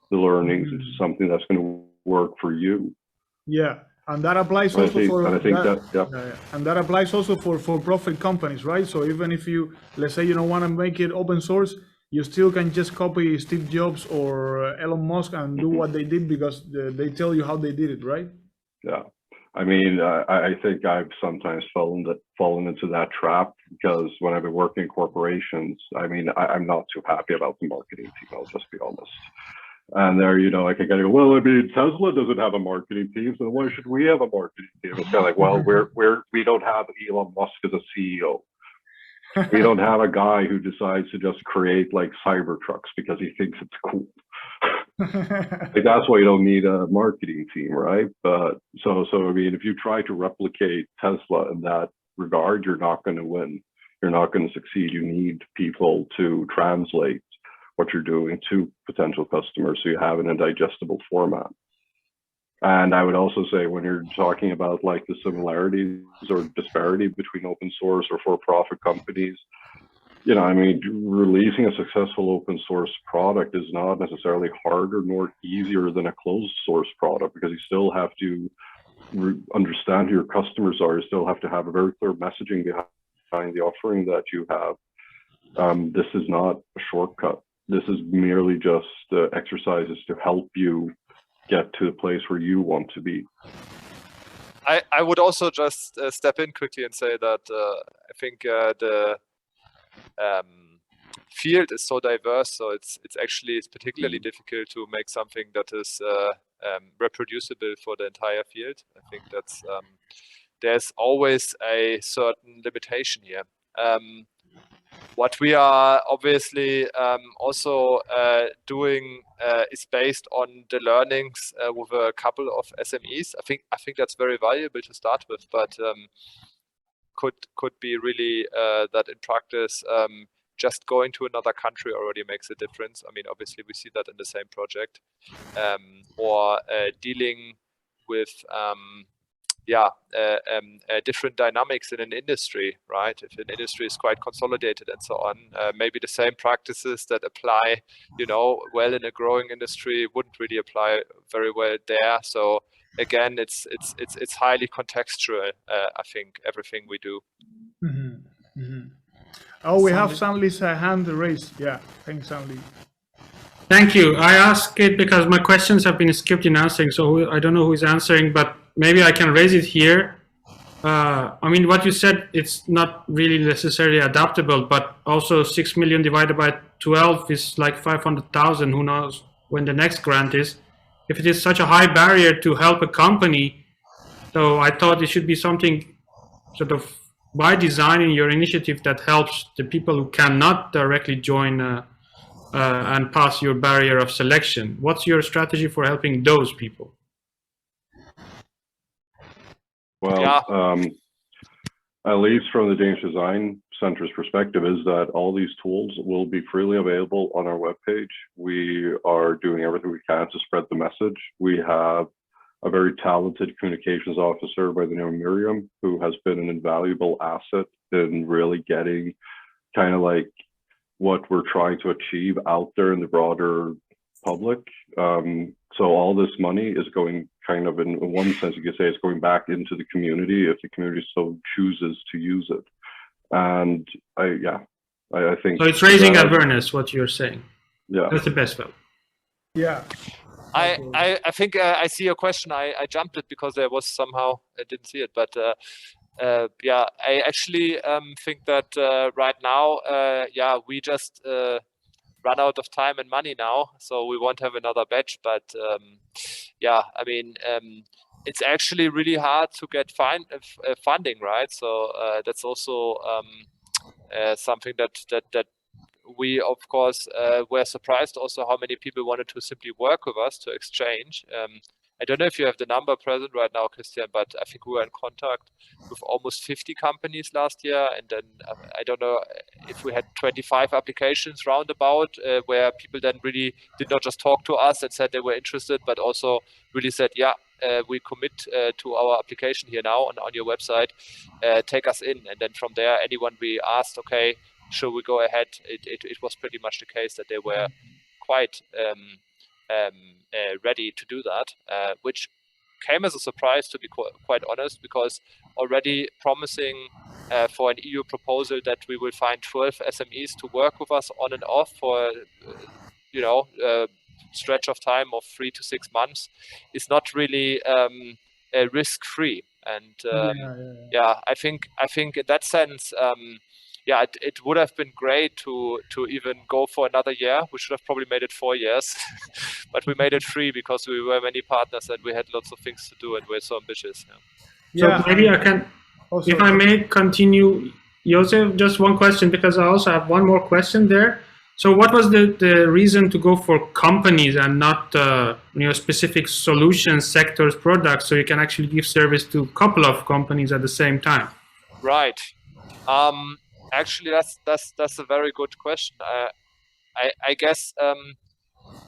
the learnings into something that's going to work for you. Yeah. And that applies also and that applies also for for-profit companies, right? So even if you, let's say, you don't want to make it open source, you still can just copy Steve Jobs or Elon Musk and do what they did because they tell you how they did it, right? Yeah. I mean, I think I've sometimes fallen into that trap because when I've been working in corporations, I mean, I'm not too happy about the marketing team, I'll just be honest. And there, you know, I can go, well, I mean, Tesla doesn't have a marketing team, so why should we have a marketing team? It's kind of like, well, we don't have Elon Musk as a CEO. We don't have a guy who decides to just create like cyber trucks because he thinks it's cool. Like that's why you don't need a marketing team, right? But so I mean, if you try to replicate Tesla in that regard, you're not going to win. You're not going to succeed. You need people to translate what you're doing to potential customers so you have it in a digestible format. And I would also say when you're talking about like the similarities or disparity between open source or for-profit companies, you know, I mean, releasing a successful open source product is not necessarily harder nor easier than a closed source product because you still have to understand who your customers are. You still have to have a very clear messaging behind the offering that you have. This is not a shortcut. This is merely just exercises to help you get to the place where you want to be. I would also just step in quickly and say that I think the field is so diverse, so it's particularly difficult to make something that is reproducible for the entire field. I think that's there's always a certain limitation here. What we are obviously also doing is based on the learnings with a couple of SMEs. I think that's very valuable to start with, but could be really that in practice just going to another country already makes a difference. I mean, obviously we see that in the same project, or dealing with different dynamics in an industry, right? If an industry is quite consolidated and so on, maybe the same practices that apply, you know, well in a growing industry wouldn't really apply very well there. So again, it's highly contextual. I think everything we do. Mm-hmm. Mm-hmm. Oh, we have Sanli's hand raised. Yeah, thanks, Sanli. Thank you. I ask it because my questions have been skipped in answering, so I don't know who is answering, but maybe I can raise it here. I mean, what you said, it's not really necessarily adaptable, but also 6 million divided by 12 is like 500,000. Who knows when the next grant is? If it is such a high barrier to help a company, so I thought it should be something sort of by design in your initiative that helps the people who cannot directly join and pass your barrier of selection. What's your strategy for helping those people? Well, at least from the Danish Design Center's perspective, is that all these tools will be freely available on our webpage. We are doing everything we can to spread the message. We have a very talented communications officer by the name of Miriam, who has been an invaluable asset in really getting kind of like what we're trying to achieve out there in the broader public. So all this money is going kind of, in one sense, you could say it's going back into the community if the community so chooses to use it. And I think so. It's raising awareness. What you're saying. Yeah, that's the best way. Yeah. I think I see your question. I jumped it because there was somehow I didn't see it, but yeah, I actually think that right now, we just run out of time and money now, so we won't have another batch. But yeah, I mean, it's actually really hard to get funding, right? So that's also something that we, of course, were surprised also how many people wanted to simply work with us to exchange. I don't know if you have the number present right now, Christian, but I think we were in contact with almost 50 companies last year. And then I don't know if we had 25 applications roundabout, where people then really did not just talk to us and said they were interested, but also really said, yeah, we commit to our application here now on your website, take us in. And then from there, anyone we asked, okay, should we go ahead? It was pretty much the case that they were quite ready to do that, which came as a surprise, to be quite honest, because already promising for an EU proposal that we will find 12 SMEs to work with us on and off for, stretch of time of 3 to 6 months is not really risk-free. And I think in that sense, it would have been great to even go for another year. We should have probably made it 4 years, but we made it 3 because we were many partners and we had lots of things to do and we're so ambitious. So maybe I can, if I may continue, Josef, just one question, because I also have one more question there. So what was the reason to go for companies and not specific solutions, sectors, products, so you can actually give service to a couple of companies at the same time? Right. Actually, that's a very good question. I guess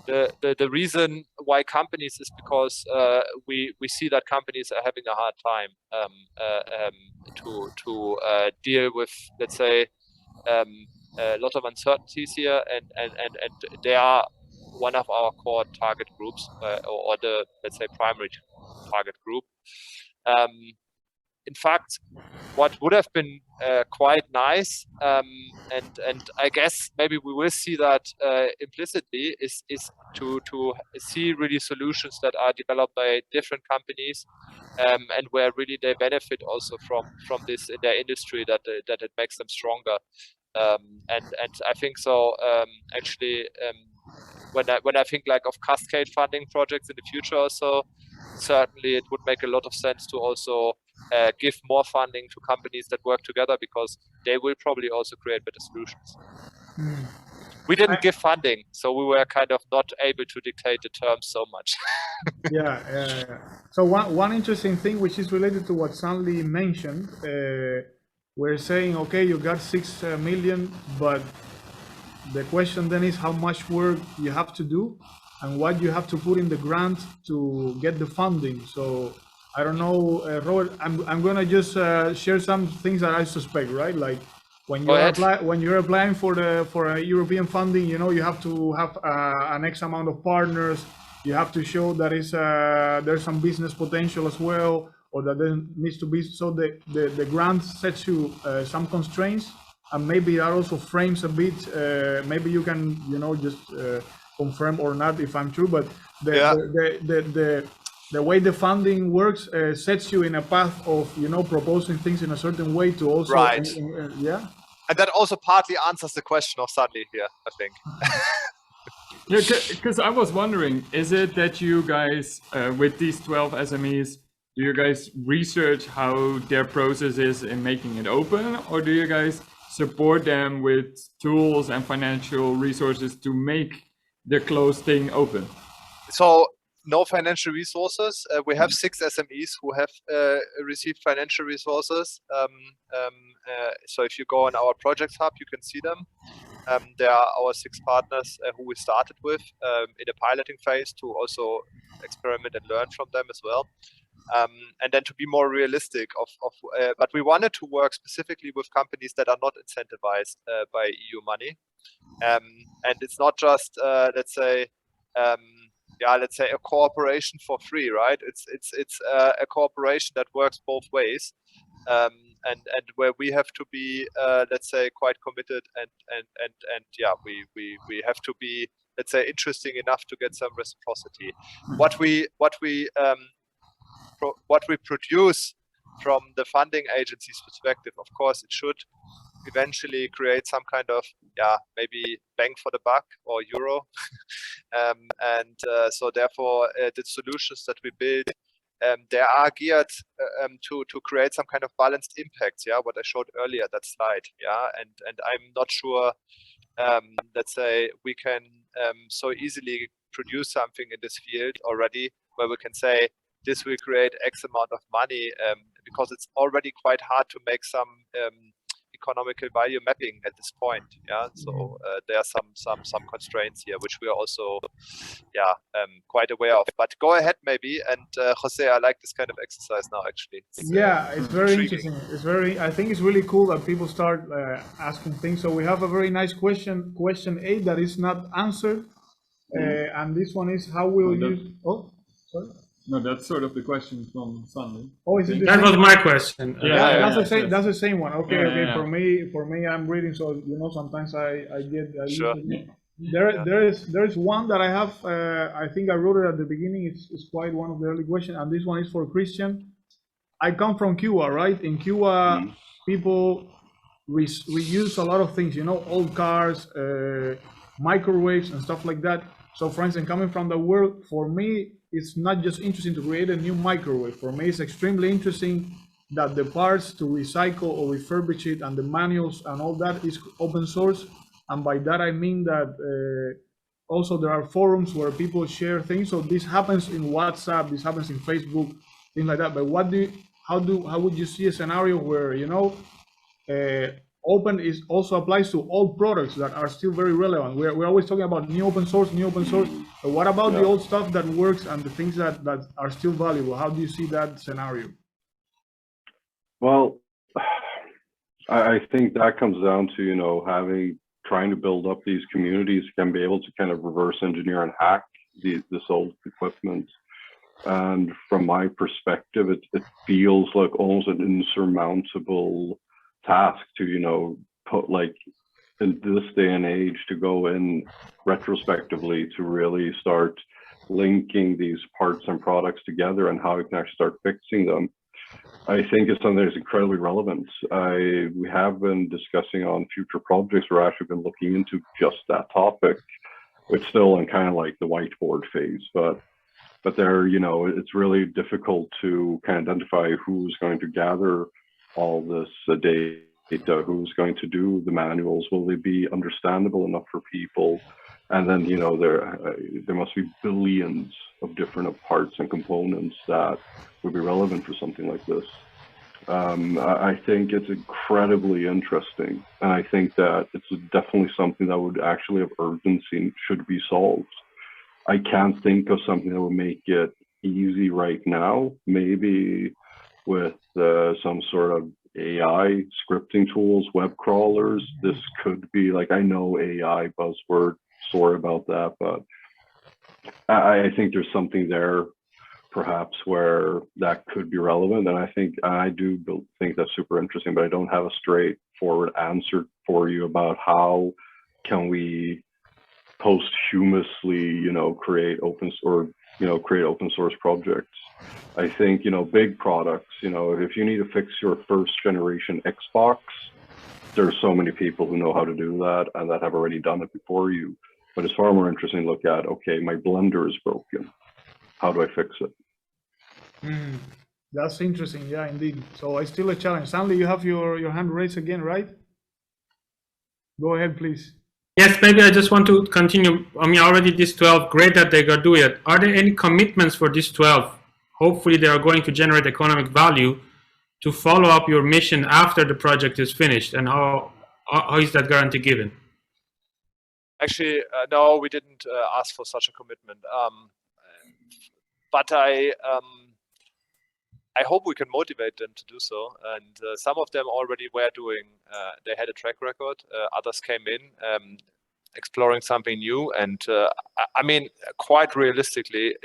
the reason why companies is because we see that companies are having a hard time to deal with, let's say, a lot of uncertainties here, and they are one of our core target groups, or the, let's say, primary target group. In fact, what would have been quite nice, and I guess maybe we will see that implicitly, is to see really solutions that are developed by different companies, and where really they benefit also from this in their industry, that it makes them stronger. And I think so. Actually, when I think like of cascade funding projects in the future or so, certainly it would make a lot of sense to also give more funding to companies that work together, because they will probably also create better solutions. We didn't give funding, so we were kind of not able to dictate the terms so much. Yeah. So one interesting thing, which is related to what Stanley mentioned, we're saying, okay, you got 6 million, but the question then is how much work you have to do and what you have to put in the grant to get the funding. So I don't know, Robert, I'm gonna just share some things that I suspect, right? Like when you're applying for a European funding, you have to have an X amount of partners. You have to show that there's some business potential as well, or that there needs to be. So the grant sets you some constraints, and maybe that also frames a bit. Maybe you can just confirm or not if I'm true, but the way the funding works sets you in a path of proposing things in a certain way to also and that also partly answers the question of Stanley here, I think. Because I was wondering, is it that you guys with these 12 SMEs, do you guys research how their process is in making it open, or do you guys support them with tools and financial resources to make the closed thing open? So no financial resources. We have 6 SMEs who have received financial resources. So if you go on our projects hub, you can see them. They are our 6 partners who we started with in a piloting phase to also experiment and learn from them as well. And then to be more realistic, but we wanted to work specifically with companies that are not incentivized by EU money. And it's not just, let's say a cooperation for free, right? It's a cooperation that works both ways, and where we have to be, let's say, quite committed, and we have to be, let's say, interesting enough to get some reciprocity. What we produce from the funding agency's perspective, of course, it should eventually create some kind of maybe bang for the buck or euro, so therefore the solutions that we build, they are geared to create some kind of balanced impact. What I showed earlier, that slide. And I'm not sure, let's say, we can so easily produce something in this field already where we can say this will create X amount of money, because it's already quite hard to make some economical value mapping at this point. Yeah, so there are some constraints here, which we are also quite aware of. But go ahead maybe, and Jose, I like this kind of exercise now. Actually, it's very intriguing. interesting. I think it's really cool that people start asking things. So we have a very nice question 8 that is not answered, and this one is how will you? Oh, sorry. No, that's sort of the question from Sunday. Oh, is it the That same? was my question. That's the same. That's the same one. Okay, Yeah, okay. yeah. For me, I'm reading, so sometimes I Sure. There is one that I have. I think I wrote it at the beginning. It's quite one of the early questions, and this one is for Christian. I come from Cuba, right? In Cuba, people reuse a lot of things. Old cars, microwaves, and stuff like that. So, for instance, coming from the world, for me, it's not just interesting to create a new microwave. For me, it's extremely interesting that the parts to recycle or refurbish it and the manuals and all that is open source. And by that, I mean that also there are forums where people share things. So this happens in WhatsApp, this happens in Facebook, things like that. But how would you see a scenario where, open is also applies to old products that are still very relevant? We're always talking about new open source. But what about the old stuff that works and the things that are still valuable? How do you see that scenario? Well, I think that comes down to, trying to build up these communities, can be able to kind of reverse engineer and hack this old equipment. And from my perspective, it feels like almost an insurmountable task to, put like in this day and age to go in retrospectively to really start linking these parts and products together and how you can actually start fixing them. I think it's something that's incredibly relevant. We have been discussing on future projects. We're actually been looking into just that topic. It's still in kind of like the whiteboard phase, but there, it's really difficult to kind of identify who's going to gather all this data, who's going to do the manuals. Will they be understandable enough for people? And then, there must be billions of different parts and components that would be relevant for something like this. I think it's incredibly interesting. And I think that it's definitely something that would actually have urgency and should be solved. I can't think of something that would make it easy right now. Maybe with some sort of AI scripting tools, web crawlers. This could be like, I know AI buzzword, sorry about that, but I think there's something there perhaps where that could be relevant. And I do think that's super interesting, but I don't have a straightforward answer for you about how can we posthumously, create open source projects. I think, big products, if you need to fix your first generation Xbox, there's so many people who know how to do that and that have already done it before you. But it's far more interesting to look at, okay, my blender is broken. How do I fix it? That's interesting. Yeah, indeed. So it's still a challenge. Stanley, you have your hand raised again, right? Go ahead, please. Yes, maybe I just want to continue. I mean, already this 12, great that they got do it. Are there any commitments for this 12? Hopefully they are going to generate economic value to follow up your mission after the project is finished. And how is that guarantee given? Actually, no, we didn't ask for such a commitment. But I hope we can motivate them to do so. And some of them already were doing, they had a track record. Others came in exploring something new. And I mean, quite realistically,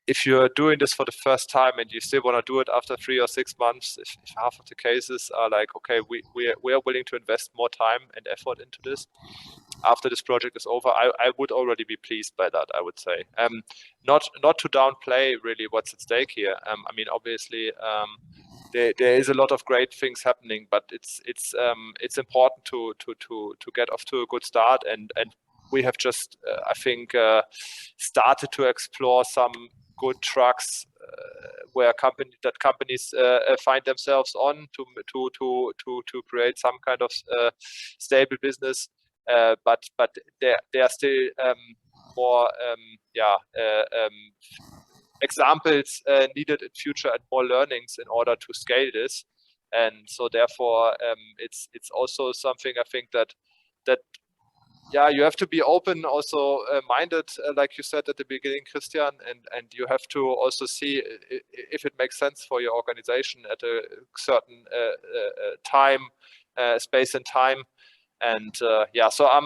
if you're doing this for the first time and you still want to do it after 3 or 6 months, if half of the cases are like, okay, we are willing to invest more time and effort into this after this project is over, I would already be pleased by that, I would say. Not to downplay really what's at stake here. I mean, obviously, there is a lot of great things happening, but it's important to get off to a good start, and we have just I think started to explore some good trucks where companies find themselves on to create some kind of stable business. But there are still more examples needed in future and more learnings in order to scale this. And so therefore, it's also something I think that yeah, you have to be open, also minded, like you said at the beginning, Christian, and you have to also see if it makes sense for your organization at a certain time, space and time. And yeah, so I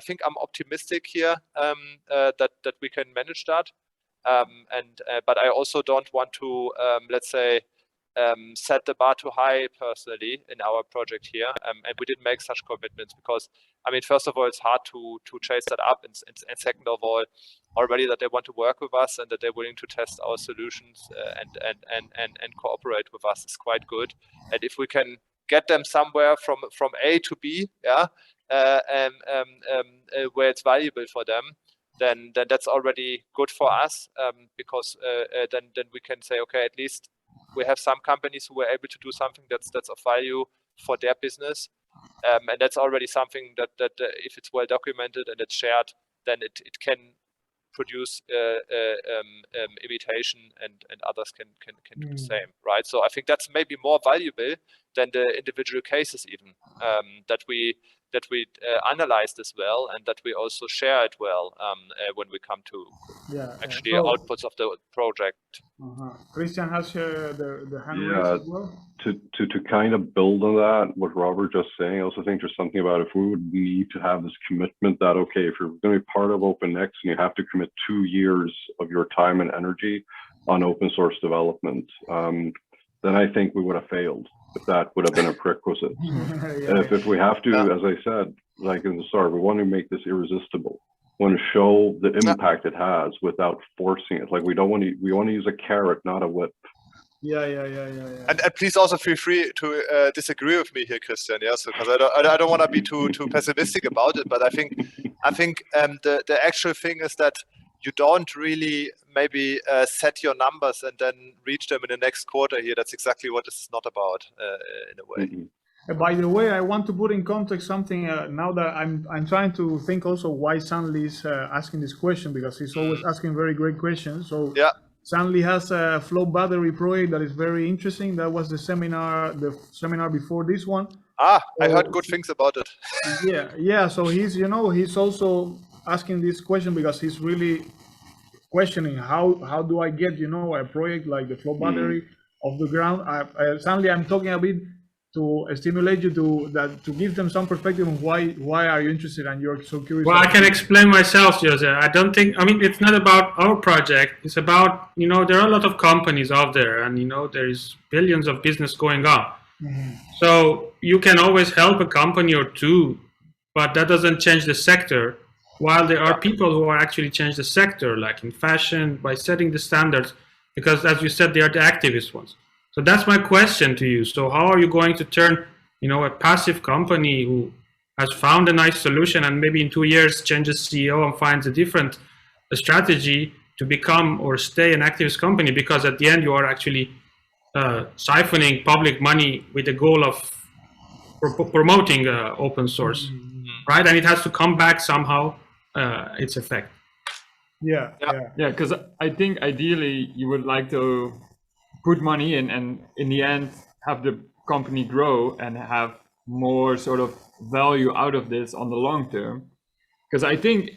think I'm optimistic here that we can manage that. But I also don't want to, let's say, set the bar too high personally in our project here, and we didn't make such commitments because, I mean, first of all, it's hard to chase that up, and second of all, already that they want to work with us and that they're willing to test our solutions and cooperate with us is quite good. And if we can get them somewhere from A to B, yeah, where it's valuable for them, then that's already good for us, because then we can say, okay, at least we have some companies who were able to do something that's of value for their business, and that's already something that if it's well documented and it's shared, then it can produce imitation, and others can do the same, right? So I think that's maybe more valuable than the individual cases, even that we analyze this well and that we also share it well when we come to actually outputs of the project. Christian has the hand raised as well. To kind of build on that, what Robert just saying, I also think there's something about if we would need to have this commitment that, okay, if you're going to be part of OpenNEXT and you have to commit 2 years of your time and energy on open source development, then I think we would have failed if that would have been a prerequisite. If we have to, as I said, like in the start, we want to make this irresistible. We want to show the impact it has without forcing it. Like we want to use a carrot, not a whip. Yeah. And please also feel free to disagree with me here, Christian. Yeah, so because I don't want to be too pessimistic about it, but I think the actual thing is that you don't really maybe set your numbers and then reach them in the next quarter here. That's exactly what this is not about in a way. By the way, I want to put in context something now that I'm trying to think also why Stanley is asking this question, because he's always asking very great questions. So yeah, Stanley has a flow battery project that is very interesting. That was the seminar before this one. I heard good things about it. Yeah. So he's also asking this question because he's really questioning how do I get a project like the flow battery off the ground. Stanley, I'm talking a bit to stimulate you to give them some perspective on why are you interested and you're so curious. Well, I can explain myself, Jose. It's not about our project. It's about, there are a lot of companies out there, and there is billions of business going on. So you can always help a company or two, but that doesn't change the sector. While there are people who are actually change the sector, like in fashion, by setting the standards, because as you said, they are the activist ones. So that's my question to you. So how are you going to turn, a passive company who has found a nice solution and maybe in 2 years changes CEO and finds a different strategy to become or stay an activist company? Because at the end you are actually siphoning public money with the goal of promoting open source, right? And it has to come back somehow, its effect. Yeah, because I think ideally you would like to put money in and in the end have the company grow and have more sort of value out of this on the long term. Because I think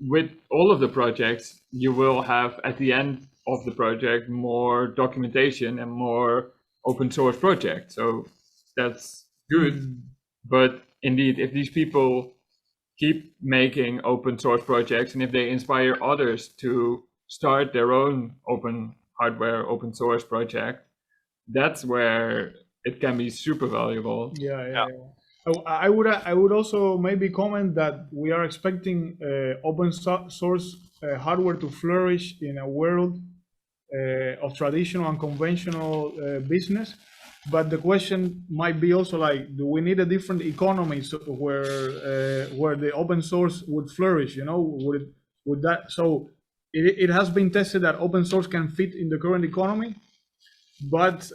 with all of the projects, you will have at the end of the project more documentation and more open source projects. So that's good. But indeed, if these people keep making open source projects and if they inspire others to start their own open hardware, open source project, that's where it can be super valuable. Yeah. I would also maybe comment that we are expecting open source hardware to flourish in a world of traditional and conventional business. But the question might be also like, do we need a different economy where the open source would flourish? Would that so? It has been tested that open source can fit in the current economy, but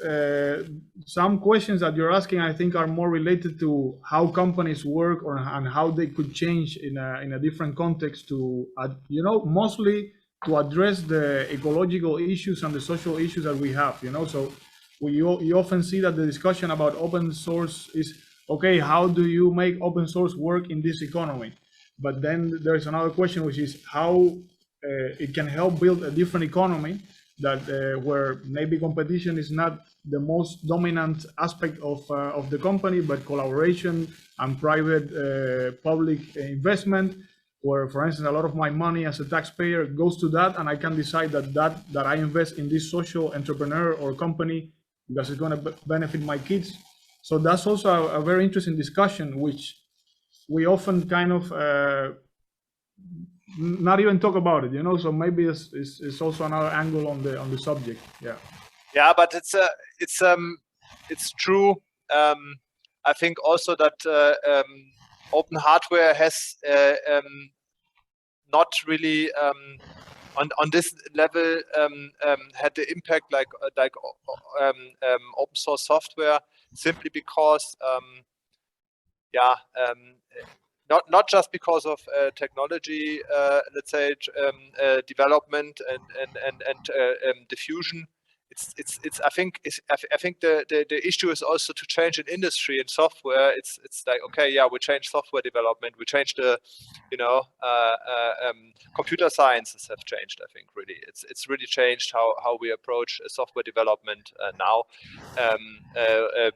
some questions that you're asking, I think, are more related to how companies work and how they could change in a different context to, mostly to address the ecological issues and the social issues that we have, So you often see that the discussion about open source is, okay, how do you make open source work in this economy? But then there's another question, which is how it can help build a different economy that where maybe competition is not the most dominant aspect of the company, but collaboration and private public investment, where, for instance, a lot of my money as a taxpayer goes to that, and I can decide that I invest in this social entrepreneur or company because it's going to benefit my kids. So that's also a very interesting discussion, which we often kind of not even talk about it, you know. So maybe it's also another angle on the subject. Yeah, but it's true. I think also that open hardware has not really on this level had the impact like open source software, simply because not just because of technology, let's say development and diffusion. I think the issue is also to change an industry in software. It's like, okay, yeah, we change software development, we change the, computer sciences have changed. I think really it's really changed how we approach software development now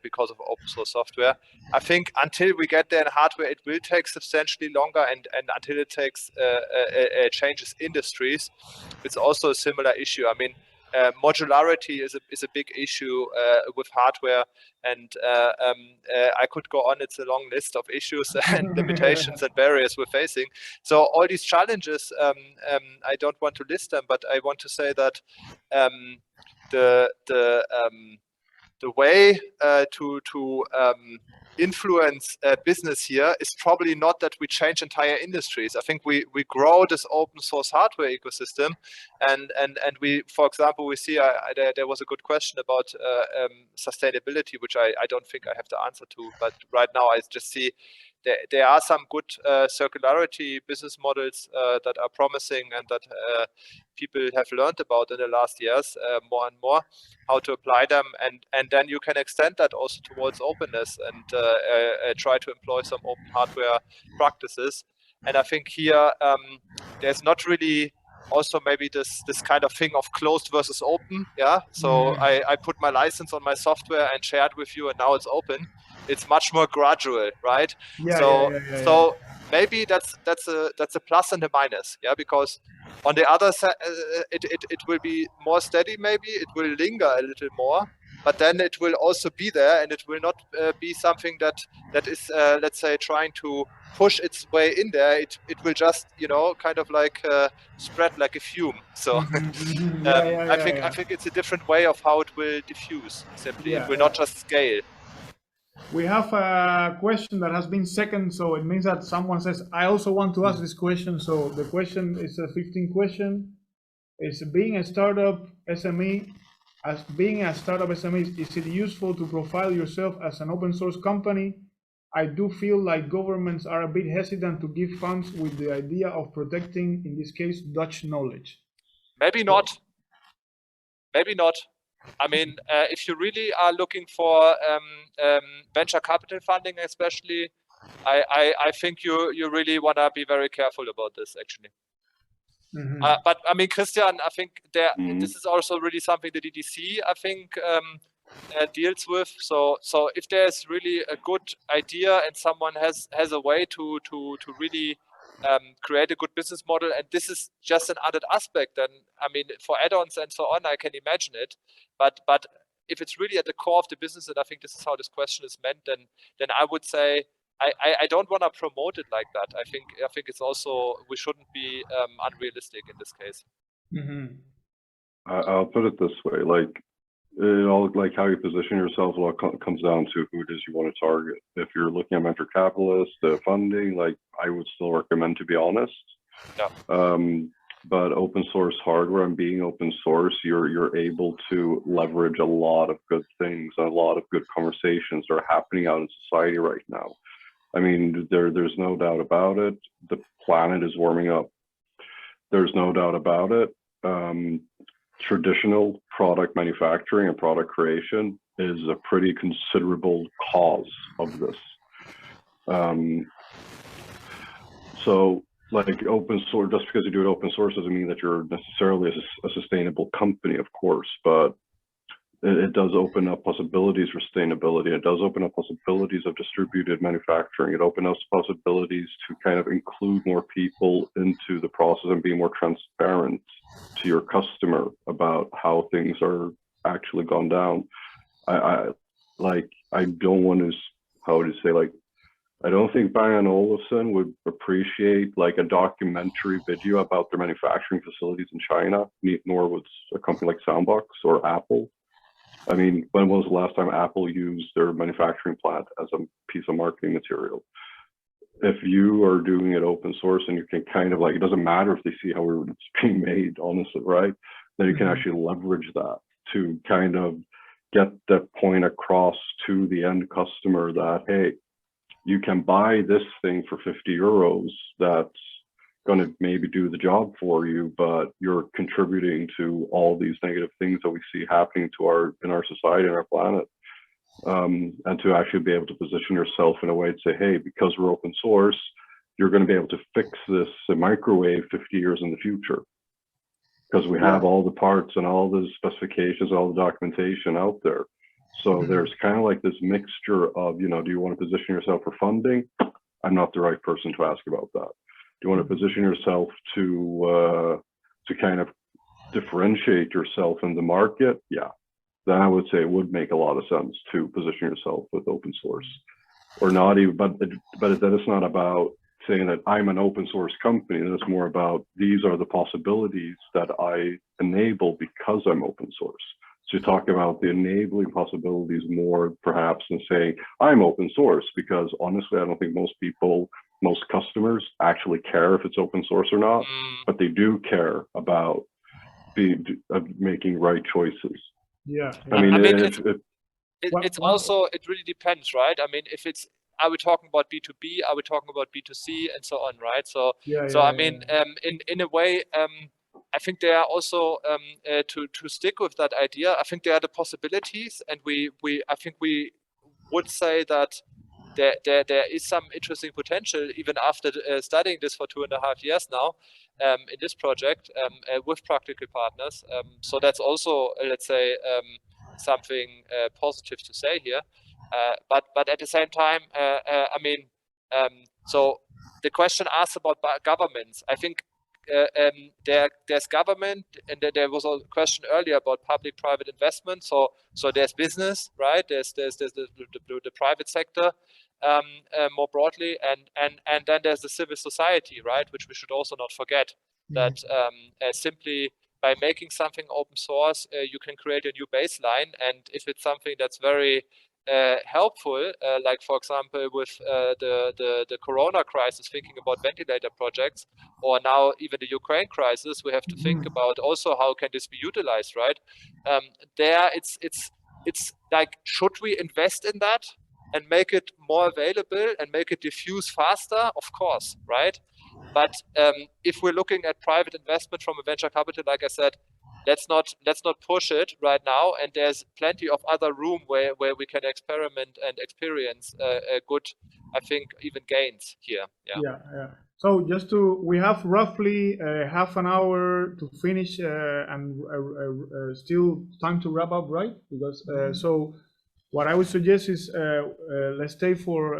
because of open source software. I think until we get there in hardware, it will take substantially longer, and until it takes changes industries, it's also a similar issue. I mean, modularity is a big issue with hardware, and I could go on. It's a long list of issues and limitations and barriers we're facing. So all these challenges, I don't want to list them, but I want to say that the way to influence business here is probably not that we change entire industries. I think we grow this open source hardware ecosystem, and we, for example, we see there was a good question about sustainability, which I don't think I have the answer to, but right now I just see there are some good circularity business models that are promising, and that people have learned about in the last years more and more how to apply them, and then you can extend that also towards openness and try to employ some open hardware practices. And I think here there's not really also maybe this kind of thing of closed versus open. Yeah, so I put my license on my software and share it with you, and now it's open. It's much more gradual, right? So maybe that's a plus and a minus, yeah, because on the other side it will be more steady, maybe it will linger a little more, but then it will also be there, and it will not be something that is let's say trying to push its way in there. It will just kind of like spread like a fume. So I think it's a different way of how it will diffuse. Simply, it will not just scale. We have a question that has been second, so it means that someone says, I also want to ask this question. So the question is a 15 question. Is being a startup SME, is it useful to profile yourself as an open source company? I do feel like governments are a bit hesitant to give funds with the idea of protecting, in this case, Dutch knowledge. Maybe not. Maybe not. I mean, if you really are looking for venture capital funding, especially, I think you really want to be very careful about this, actually. But I mean, Christian, I think this is also really something the DDC, I think, deals with. So if there's really a good idea and someone has a way to really create a good business model, and this is just an added aspect, then I mean, for add-ons and so on, I can imagine it. But if it's really at the core of the business, and I think this is how this question is meant, then I would say I don't want to promote it like that. I think it's also, we shouldn't be unrealistic in this case. I'll put it this way, like, it all, like how you position yourself, a lot comes down to who it is you want to target. If you're looking at venture capitalists, funding, like, I would still recommend, to be honest. Yeah. But open source hardware and being open source, you're able to leverage a lot of good things, a lot of good conversations that are happening out in society right now. I mean, there's no doubt about it. The planet is warming up. There's no doubt about it. traditional product manufacturing and product creation is a pretty considerable cause of this. So like open source, just because you do it open source doesn't mean that you're necessarily a sustainable company, of course, but it does open up possibilities for sustainability. It does open up possibilities of distributed manufacturing. It opens up possibilities to kind of include more people into the process and be more transparent to your customer about how things are actually gone down. I don't want to, how would you say, like, I don't think Bang & Olufsen would appreciate like a documentary video about their manufacturing facilities in China, nor would a company like Soundbox or Apple. I mean, when was the last time Apple used their manufacturing plant as a piece of marketing material? If you are doing it open source and you can kind of like, it doesn't matter if they see how it's being made, honestly, right? Then you can actually leverage that to kind of get that point across to the end customer that, hey, you can buy this thing for 50 euros that's going to maybe do the job for you, but you're contributing to all these negative things that we see happening to in our society and our planet. And to actually be able to position yourself in a way to say, hey, because we're open source, you're going to be able to fix this microwave 50 years in the future. Because we have all the parts and all the specifications, all the documentation out there. So there's kind of like this mixture of, you know, do you want to position yourself for funding? I'm not the right person to ask about that. Do you want to position yourself to kind of differentiate yourself in the market? Yeah, then I would say it would make a lot of sense to position yourself with open source, or not even. But then it's not about saying that I'm an open source company. It's more about these are the possibilities that I enable because I'm open source. So you talk about the enabling possibilities more perhaps than saying I'm open source, because honestly, I don't think most customers actually care if it's open source or not, but they do care about making right choices. Yeah. I mean it's also, it really depends, right? I mean, if it's, are we talking about B2B? Are we talking about B2C and so on, right? So I mean, in a way, I think there are also to stick with that idea. I think there are the possibilities, and I think we would say that there is some interesting potential even after studying this for 2.5 years now in this project with practical partners. So that's also, let's say, something positive to say here. But at the same time, I mean, so the question asked about governments, I think there's government, and there was a question earlier about public-private investment. So there's business, right? There's the private sector more broadly, and then there's the civil society, right? Which we should also not forget, that simply by making something open source, you can create a new baseline. And if it's something that's very helpful, like for example with the Corona crisis, thinking about ventilator projects, or now even the Ukraine crisis, we have to think about also how can this be utilized, right? There, it's like, should we invest in that and make it more available and make it diffuse faster? Of course, right? But if we're looking at private investment from a venture capital, like I said, let's not push it right now. And there's plenty of other room where we can experiment and experience a good, I think, even gains here. Yeah. So we have roughly half an hour to finish, and still time to wrap up, right? Because so what I would suggest is let's stay for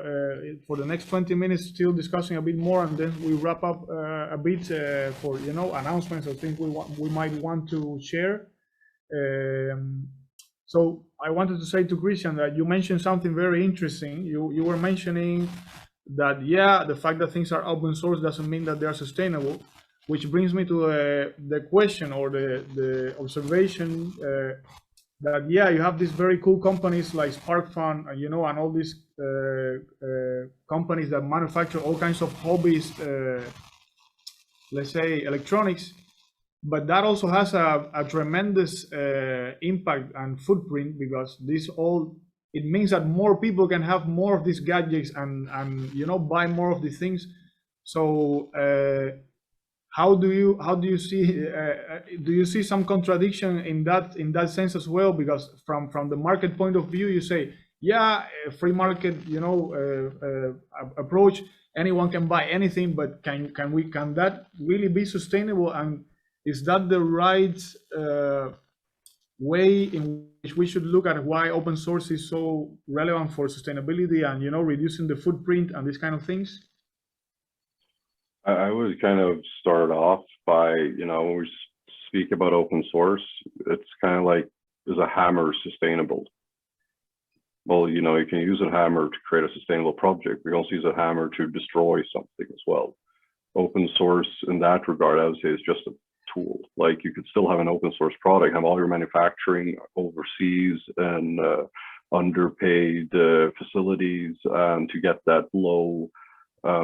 the next 20 minutes, still discussing a bit more, and then we wrap up a bit for announcements or things we might want to share. So I wanted to say to Christian that you mentioned something very interesting. You were mentioning that the fact that things are open source doesn't mean that they are sustainable, which brings me to the question or the observation that you have these very cool companies like SparkFun, and all these companies that manufacture all kinds of hobbies, let's say electronics, but that also has a tremendous impact and footprint, because it means that more people can have more of these gadgets and buy more of these things. So how do you see do you see some contradiction in that sense as well? Because from the market point of view, you say, yeah, free market, approach, anyone can buy anything, but can that really be sustainable? And is that the right way in which we should look at why open source is so relevant for sustainability and reducing the footprint and these kind of things? I would kind of start off by, when we speak about open source, it's kind of like, is a hammer sustainable? Well, you can use a hammer to create a sustainable project. We also use a hammer to destroy something as well. Open source in that regard, I would say, is just a tool. Like, you could still have an open source product, have all your manufacturing overseas and underpaid facilities to get that low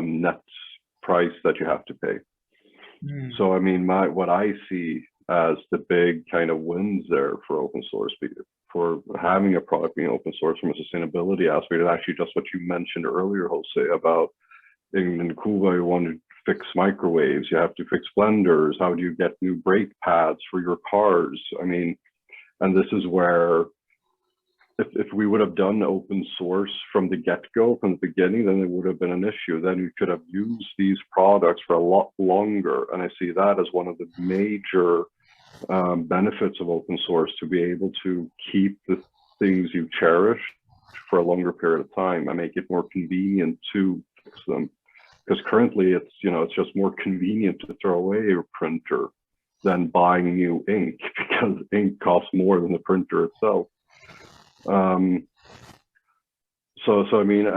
net price that you have to pay. So I mean, what I see as the big kind of wins there for open source, for having a product being open source from a sustainability aspect, is actually just what you mentioned earlier, Jose, about in Cuba you want to fix microwaves, you have to fix blenders, how do you get new brake pads for your cars? I mean, and this is where if we would have done open source from the get-go, from the beginning, then it would have been an issue. Then you could have used these products for a lot longer. And I see that as one of the major benefits of open source, to be able to keep the things you cherish for a longer period of time and make it more convenient to fix them. Because currently it's, it's just more convenient to throw away your printer than buying new ink, because ink costs more than the printer itself. So I mean,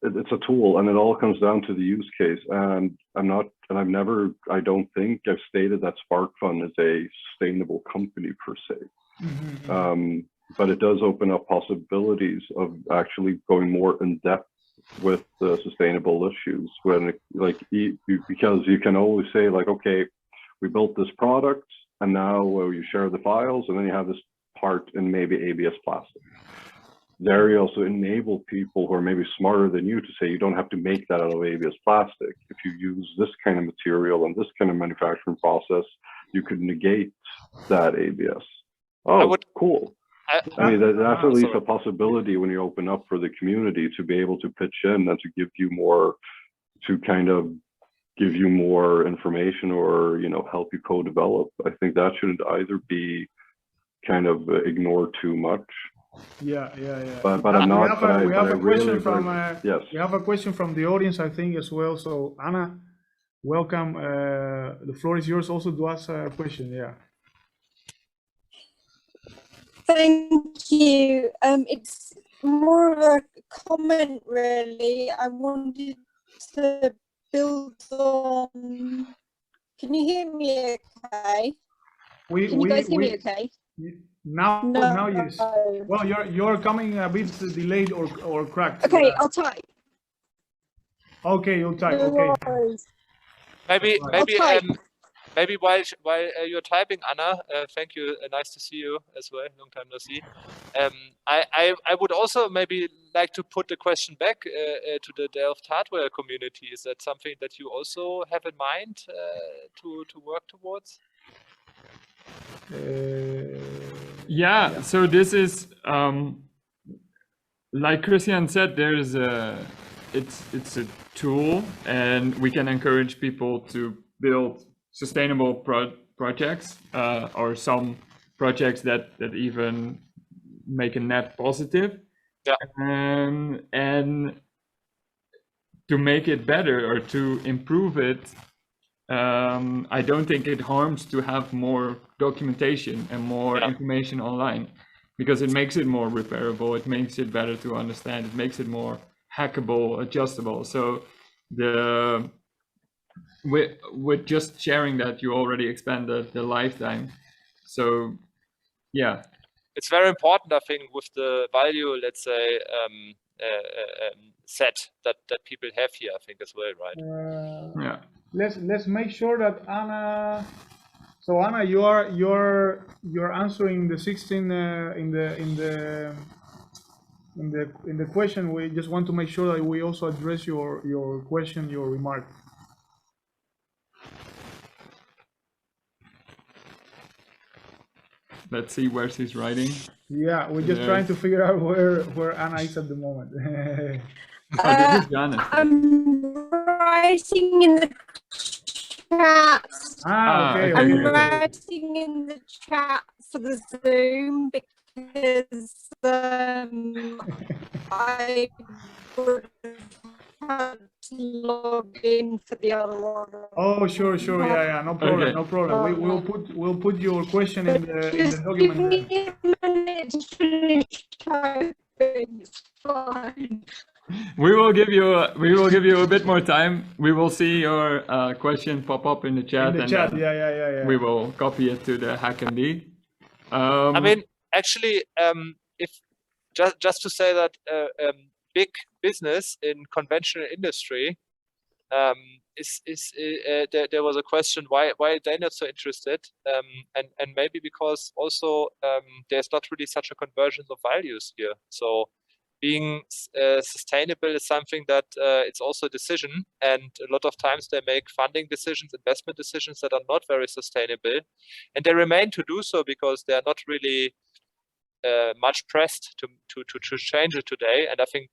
it's a tool, and it all comes down to the use case. And I don't think I've stated that SparkFun is a sustainable company per se. But it does open up possibilities of actually going more in depth with the sustainable issues, because you can always say, like, okay, we built this product, and now you share the files, and then you have this part in maybe ABS plastic. There you also enable people who are maybe smarter than you to say, you don't have to make that out of ABS plastic. If you use this kind of material and this kind of manufacturing process, you could negate that ABS. Oh, cool. I mean, that's at least a possibility when you open up for the community to be able to pitch in and to give you more, to kind of give you more information or, help you co-develop. I think that shouldn't either be kind of ignored too much. Yeah. But I'm not. We have a question from yes. We have a question from the audience, I think, as well. So Anna, welcome. The floor is yours also to ask a question. Yeah. Thank you. It's more of a comment, really. I wanted to build on. Can you hear me okay? Can you guys hear me okay? Now yes. Well, you're coming a bit delayed or cracked. Okay, I'll type. Okay, you'll type. No Okay. worries. Maybe while you're typing, Anna, thank you. Nice to see you as well. Long time no see. I would also maybe like to put the question back to the Delft hardware community. Is that something that you also have in mind to work towards? Yeah, so this is like Christian said, it's a tool, and we can encourage people to build sustainable projects or some projects that even make a net positive. Yeah. And to make it better or to improve it, I don't think it harms to have more documentation and more information online, because it makes it more repairable, it makes it better to understand, it makes it more hackable, adjustable. So with just sharing that, you already expand the lifetime. So yeah, it's very important, I think, with the value, let's say, set that people have here, I think, as well, right? yeah. Let's make sure that Anna. So Anna, you're answering the 16 in the question. We just want to make sure that we also address your question, your remark. Let's see where she's writing. Yeah, we're just trying to figure out where Anna is at the moment. Oh, this is Janet. I'm writing in the chat. Okay. I'm okay. writing in the chat for the Zoom because I would have to log in for the other one. Oh, sure. Yeah. No problem. Okay. No problem. We'll put your question in the document. Give me a minute to finish typing. It's fine. We will give you a bit more time. We will see your question pop up in the chat. In the and chat, then yeah. we will copy it to the hackmd. I mean, actually, if just to say that big business in conventional industry there was a question why are they not so interested, and maybe because also there's not really such a convergence of values here. So being sustainable is something that it's also a decision, and a lot of times they make funding decisions, investment decisions that are not very sustainable, and they remain to do so because they are not really much pressed to change it today. And I think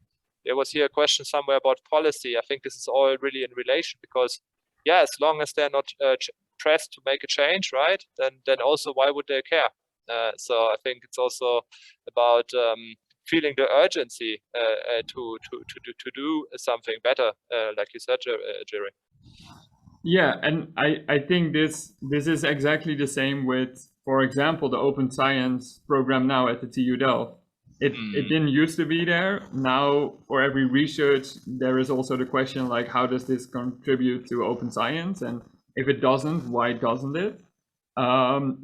there was here a question somewhere about policy. I think this is all really in relation, because yeah, as long as they're not pressed to make a change, right, then also why would they care? So I think it's also about feeling the urgency to do something better, like you said, Jerry. Yeah, and I think this is exactly the same with, for example, the Open Science program now at the TU Delft. It didn't used to be there. Now, for every research, there is also the question like, how does this contribute to open science? And if it doesn't, why doesn't it?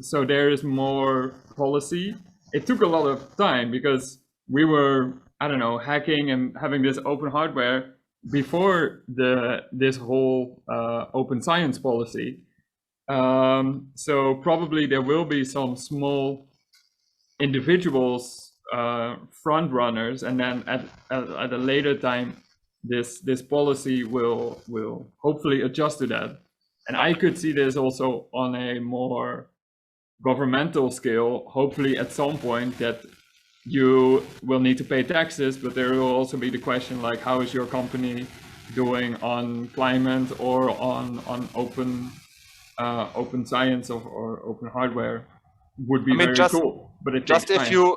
So there is more policy. It took a lot of time because we were, I don't know, hacking and having this open hardware before this whole open science policy. So probably there will be some small individuals, front runners, and then at a later time, this policy will hopefully adjust to that. And I could see this also on a more governmental scale. Hopefully, at some point, that you will need to pay taxes, but there will also be the question like, how is your company doing on climate or on open science or open hardware? Would be very cool, but it just takes time.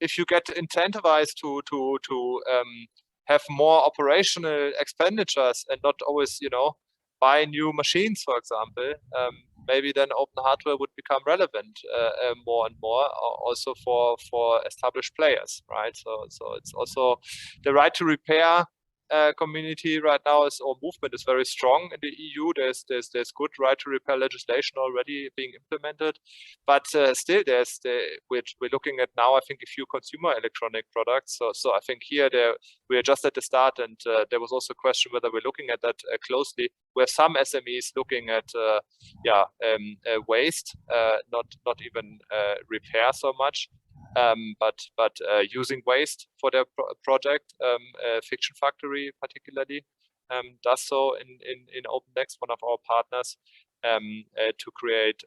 if you get incentivized to have more operational expenditures and not always, buy new machines, for example, maybe then open hardware would become relevant more and more, also for established players, right? So it's also the right to repair community right now or movement is very strong in the EU. There's good right to repair legislation already being implemented, but still we're looking at now, I think, a few consumer electronic products. So I think here we are just at the start, and there was also a question whether we're looking at that closely. We have some SMEs looking at waste, not even repair so much. But using waste for their project, Fiction Factory particularly does so in OpenNEXT, one of our partners, to create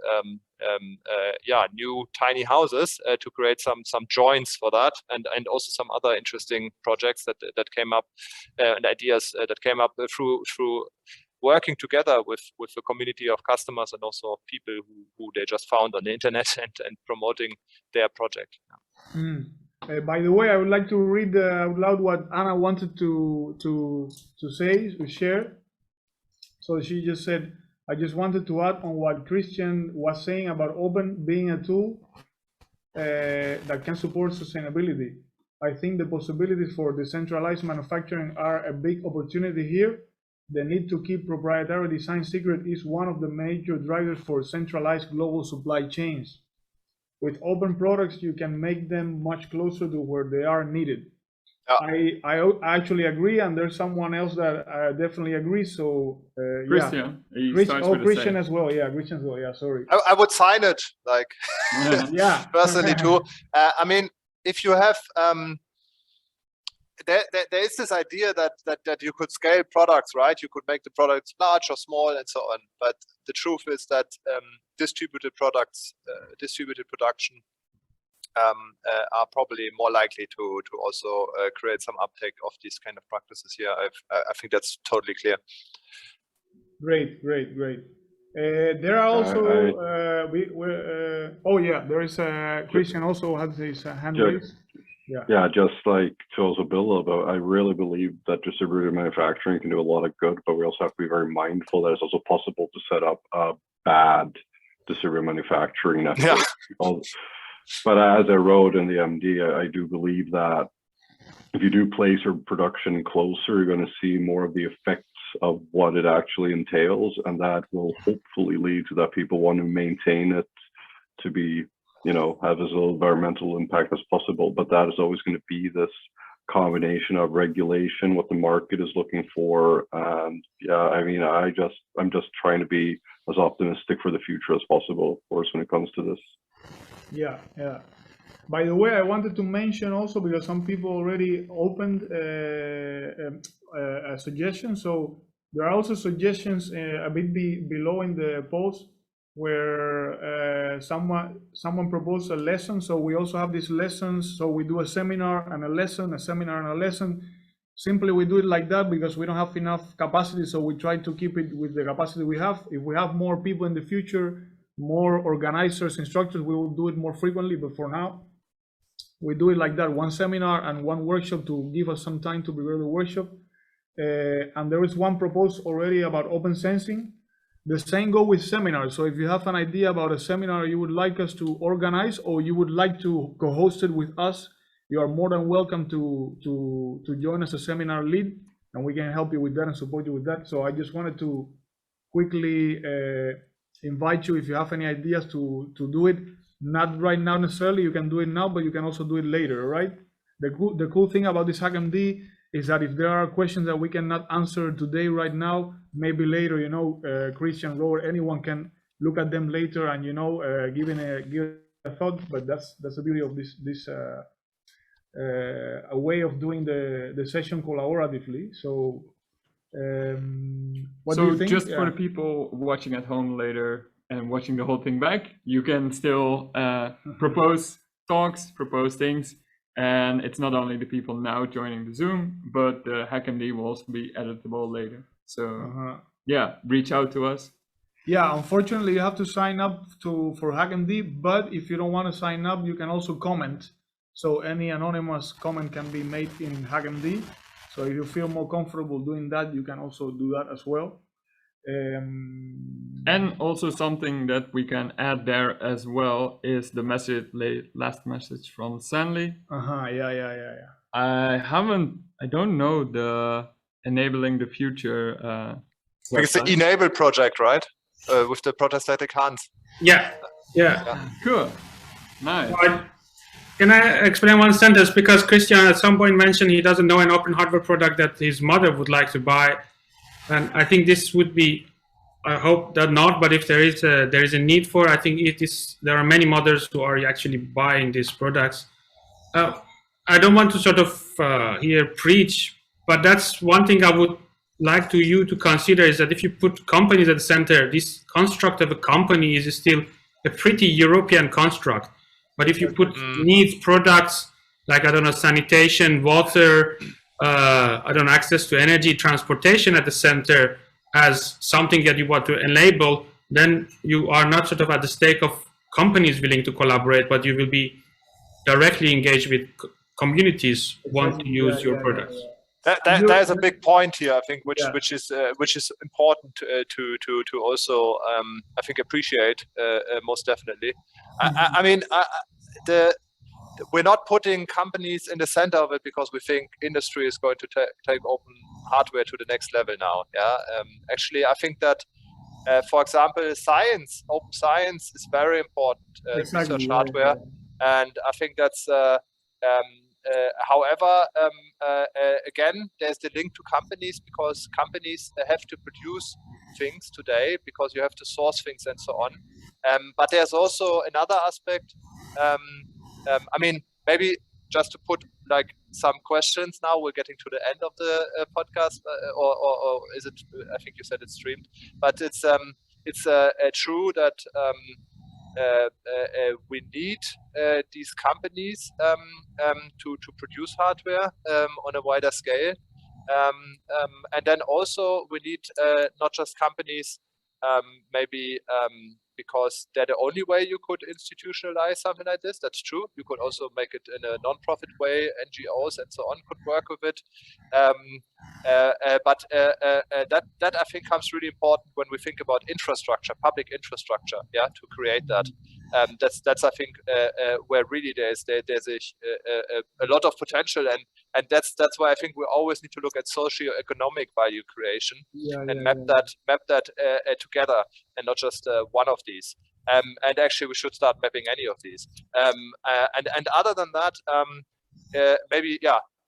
new tiny houses, to create some joints for that, and also some other interesting projects that came up, and ideas that came up through working together with the community of customers and also people who they just found on the internet and promoting their project. By the way, I would like to read out loud what Anna wanted to share. So she just said, I just wanted to add on what Christian was saying about open being a tool that can support sustainability. I think the possibilities for decentralized manufacturing are a big opportunity here. The need to keep proprietary design secret is one of the major drivers for centralized global supply chains. With open products, you can make them much closer to where they are needed. I actually agree, and there's someone else that definitely agrees. So Christian, Christian as well. Yeah, Christian as well. Yeah, sorry. I would sign it, like yeah, personally too. I mean, if you have there is this idea that you could scale products, right? You could make the products large or small and so on. But the truth is that distributed products, distributed production are probably more likely to also create some uptake of these kind of practices here. I think that's totally clear. Great. There are also oh yeah, there is Christian also has his hand raised. Yeah, just like to also build about, I really believe that distributed manufacturing can do a lot of good, but we also have to be very mindful that it's also possible to set up a bad distributed manufacturing network. Yeah. But as I wrote in the MD, I do believe that if you do place your production closer, you're going to see more of the effects of what it actually entails, and that will hopefully lead to that people want to maintain it to be, you know, have as little environmental impact as possible. But that is always going to be this combination of regulation, what the market is looking for, and yeah, I mean, I'm just trying to be as optimistic for the future as possible, of course, when it comes to this. Yeah. By the way, I wanted to mention also, because some people already opened a suggestion. So there are also suggestions a bit below in the post where someone proposed a lesson. So we also have these lessons. So we do a seminar and a lesson, a seminar and a lesson. Simply we do it like that because we don't have enough capacity. So we try to keep it with the capacity we have. If we have more people in the future, more organizers, instructors, we will do it more frequently. But for now, we do it like that, one seminar and one workshop to give us some time to prepare the workshop. And there is one proposed already about open sensing. The same go with seminars. So if you have an idea about a seminar you would like us to organize, or you would like to co-host it with us, you are more than welcome to join as a seminar lead, and we can help you with that and support you with that. So I just wanted to quickly invite you, if you have any ideas, to do it. Not right now necessarily, you can do it now, but you can also do it later, right? The cool thing about this hackmd is that if there are questions that we cannot answer today, right now, maybe later, you know, Christian, Robert, anyone can look at them later and, you know, give a thought. But that's the beauty of this a way of doing the session collaboratively. So what do you think? Just for the people watching at home later and watching the whole thing back, you can still propose talks, propose things. And it's not only the people now joining the Zoom, but the hackmd will also be editable later. So yeah, reach out to us. Yeah, unfortunately, you have to sign up for hackmd, but if you don't want to sign up, you can also comment. So any anonymous comment can be made in hackmd. So if you feel more comfortable doing that, you can also do that as well. And also something that we can add there as well is the last message from Stanley. Yeah. I don't know the enabling the future. It's the Enable project, right? With the protostatic Hans. Yeah. Cool. Nice. Can I explain one sentence? Because Christian at some point mentioned he doesn't know an open hardware product that his mother would like to buy. And I think this would be, I hope that not, but if there is a need for, I think there are many mothers who are actually buying these products. I don't want to sort of here preach, but that's one thing I would like you to consider, is that if you put companies at the center, this construct of a company is still a pretty European construct. But if you put needs products like, I don't know, sanitation, water, I don't know, access to energy, transportation at the center as something that you want to enable, then you are not sort of at the stake of companies willing to collaborate, but you will be directly engaged with communities who want to use your products. That is a big point here, I think, which is important to also I think appreciate most definitely. I mean, we're not putting companies in the center of it because we think industry is going to take open hardware to the next level now. Yeah, actually, I think that, for example, open science is very important. Research hardware, and I think that's. However, again, there's the link to companies, because companies have to produce things today because you have to source things and so on. But there's also another aspect. I mean, maybe just to put like some questions now, we're getting to the end of the podcast, or is it? I think you said it's streamed, but it's true that we need these companies to produce hardware on a wider scale. And then also we need not just companies, maybe because they're the only way you could institutionalize something like this. That's true. You could also make it in a non-profit way. NGOs and so on could work with it. But that I think comes really important when we think about infrastructure, public infrastructure, yeah, to create that. That's I think where really there's a lot of potential, and that's why I think we always need to look at socio-economic value creation and map that together, and not just one of these. And actually, we should start mapping any of these. And other than that, maybe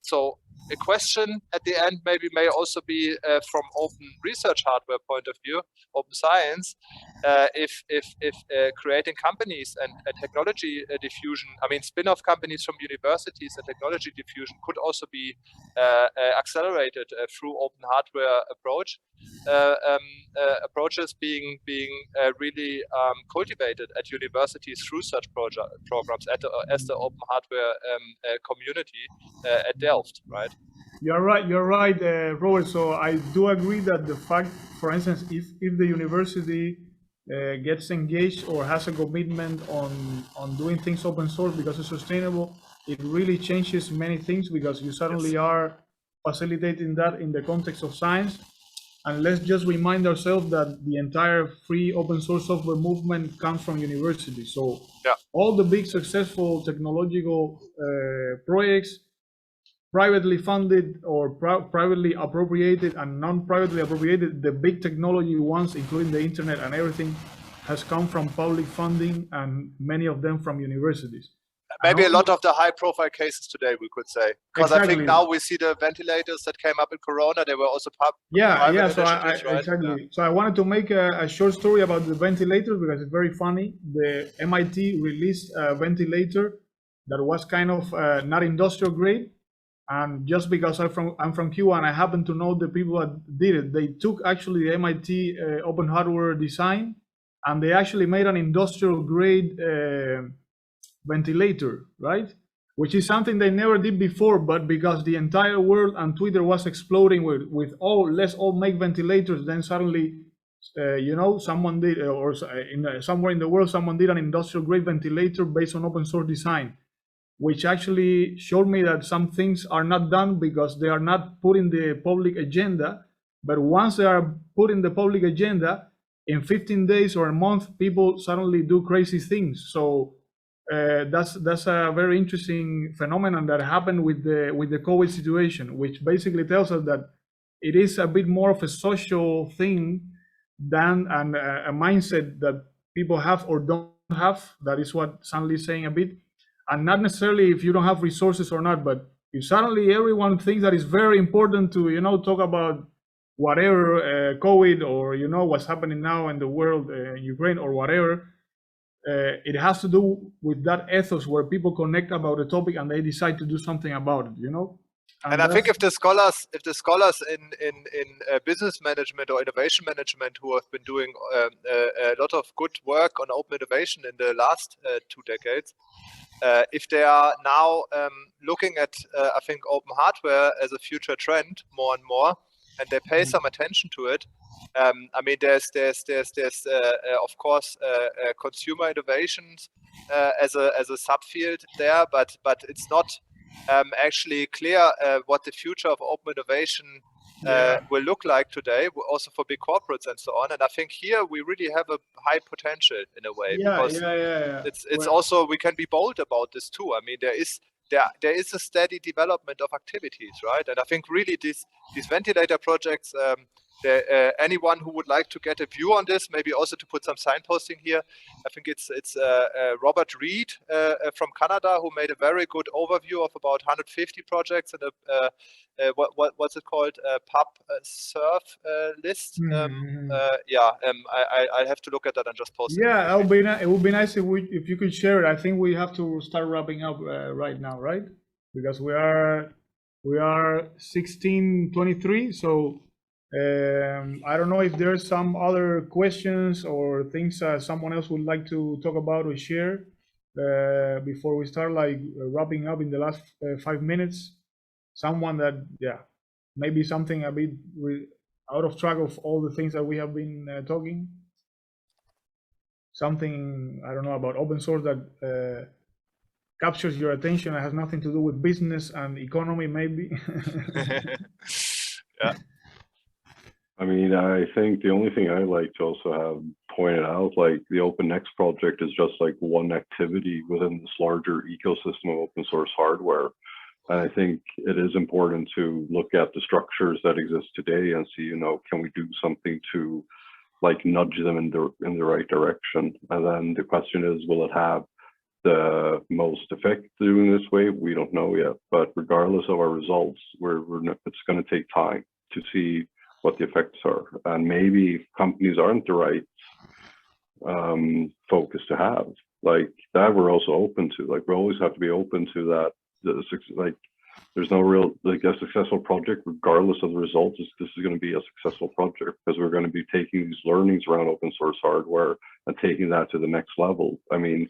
So a question at the end maybe may also be from open research hardware point of view, open science, if creating companies and technology diffusion, I mean spin-off companies from universities and technology diffusion could also be accelerated through open hardware approaches being really cultivated at universities through such programs as the open hardware community at Delft, right? You're right, Robert. So I do agree that the fact, for instance, if the university gets engaged or has a commitment on doing things open source because it's sustainable, it really changes many things, because you suddenly are facilitating that in the context of science. And let's just remind ourselves that the entire free open source software movement comes from universities. So all the big successful technological projects, privately funded or privately appropriated and non-privately appropriated, the big technology ones, including the internet and everything, has come from public funding, and many of them from universities. Maybe a lot of the high-profile cases today, we could say, because I think now we see the ventilators that came up in Corona. They were also private initiatives, right? Exactly. So I wanted to make a short story about the ventilators because it's very funny. The MIT released a ventilator that was kind of not industrial grade, and just because I'm from Cuba and I happen to know the people that did it, they took actually the MIT open hardware design, and they actually made an industrial grade ventilator, right? Which is something they never did before, but because the entire world and Twitter was exploding with let's all make ventilators, then suddenly, someone did, or somewhere in the world, someone did an industrial grade ventilator based on open source design, which actually showed me that some things are not done because they are not put in the public agenda. But once they are put in the public agenda, in 15 days or a month, people suddenly do crazy things. So that's a very interesting phenomenon that happened with the COVID situation, which basically tells us that it is a bit more of a social thing than a mindset that people have or don't have. That is what Stanley is saying a bit. And not necessarily if you don't have resources or not, but if suddenly everyone thinks that it's very important to, talk about whatever, COVID, or, what's happening now in the world, Ukraine or whatever, it has to do with that ethos where people connect about a topic and they decide to do something about it, And I think if the scholars in business management or innovation management who have been doing a lot of good work on open innovation in the last 2 decades, if they are now looking at, I think, open hardware as a future trend more and more, and they pay some attention to it, I mean, there's of course consumer innovations as a subfield there, but it's not actually clear what the future of open innovation will look like today, also for big corporates and so on. And I think here we really have a high potential in a way, because it's also, we can be bold about this too. I mean, there is a steady development of activities, right? And I think really these ventilator projects, anyone who would like to get a view on this, maybe also to put some signposting here, I think it's Robert Reed from Canada, who made a very good overview of about 150 projects and what's it called, pub surf list. I'll have to look at that and just post it. Yeah, it would be nice if you could share it. I think we have to start wrapping up right now, right? Because we are 16:23, so I don't know if there's some other questions or things someone else would like to talk about or share before we start like wrapping up in the last 5 minutes. Someone that, yeah, maybe something a bit out of track of all the things that we have been talking. Something, I don't know, about open source that captures your attention and has nothing to do with business and economy, maybe. Yeah. I mean, I think the only thing I like to also have pointed out, like the OpenNEXT project is just like one activity within this larger ecosystem of open source hardware. And I think it is important to look at the structures that exist today and see, can we do something to like nudge them in the right direction? And then the question is, will it have the most effect doing this way? We don't know yet, but regardless of our results, it's going to take time to see what the effects are. And maybe companies aren't the right focus to have. Like that we're also open to. Like we always have to be open to that. Like there's no real, like a successful project, regardless of the results, this is going to be a successful project because we're going to be taking these learnings around open source hardware and taking that to the next level. I mean,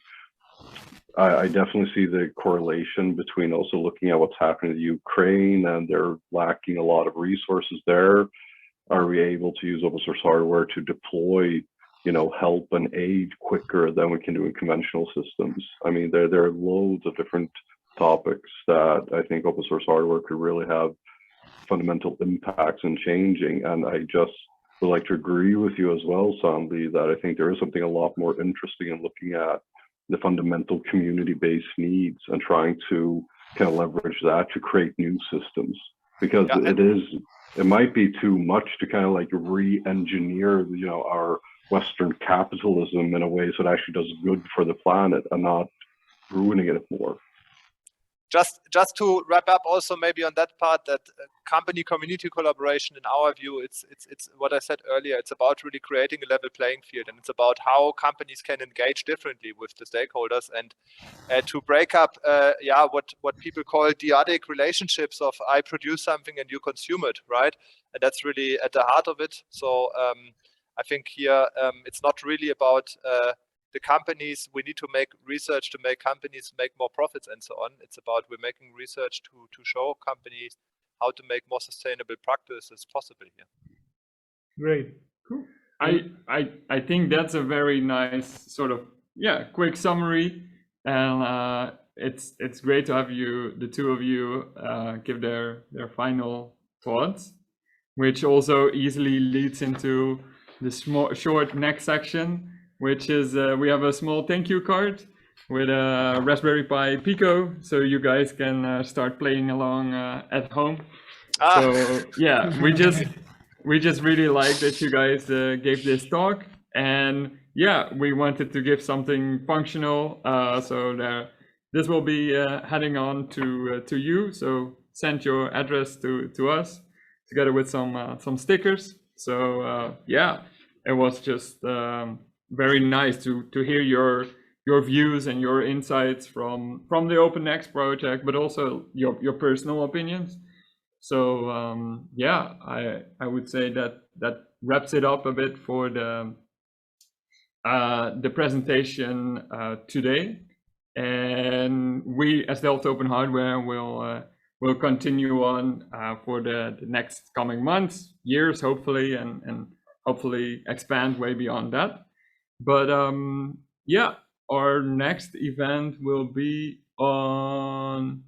I definitely see the correlation between also looking at what's happening in Ukraine, and they're lacking a lot of resources there. Are we able to use open source hardware to deploy, help and aid quicker than we can do in conventional systems? I mean, there are loads of different topics that I think open source hardware could really have fundamental impacts in changing. And I just would like to agree with you as well, Sandy, that I think there is something a lot more interesting in looking at the fundamental community-based needs and trying to kind of leverage that to create new systems. Because it might be too much to kind of like re-engineer, our Western capitalism in a way so it actually does good for the planet and not ruining it more. Just to wrap up also maybe on that part, that company community collaboration, in our view, it's what I said earlier, it's about really creating a level playing field, and it's about how companies can engage differently with the stakeholders and to break up what people call dyadic relationships of I produce something and you consume it, right? And that's really at the heart of it. So I think here it's not really about the companies. We need to make research to make companies make more profits and so on. It's about we're making research to show companies how to make more sustainable practices possible here. Great. Cool. I think that's a very nice sort of quick summary, and it's great to have the two of you give their final thoughts, which also easily leads into the short next section, which is we have a small thank you card with a Raspberry Pi Pico, so you guys can start playing along at home. So yeah, we just really like that you guys gave this talk, and yeah, we wanted to give something functional. So this will be heading on to you. So send your address to us together with some stickers. So yeah, it was just very nice to hear your views and your insights from the OpenNEXT project, but also your personal opinions. So yeah, I would say that wraps it up a bit for the presentation today. And we, as Delft Open Hardware, will continue on for the next coming months, years, hopefully, and hopefully expand way beyond that. But yeah, our next event will be on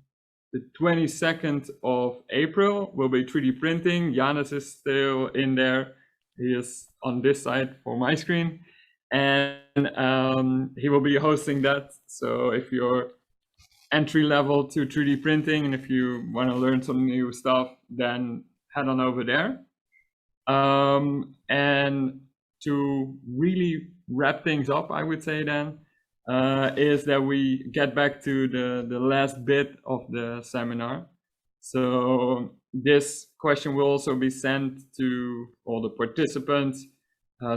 the 22nd of April. Will be 3D printing. Janus is still in there. He is on this side for my screen, and he will be hosting that. So if you're entry level to 3D printing and if you want to learn some new stuff, then head on over there. And to really wrap things up, I would say then, is that we get back to the last bit of the seminar. So this question will also be sent to all the participants.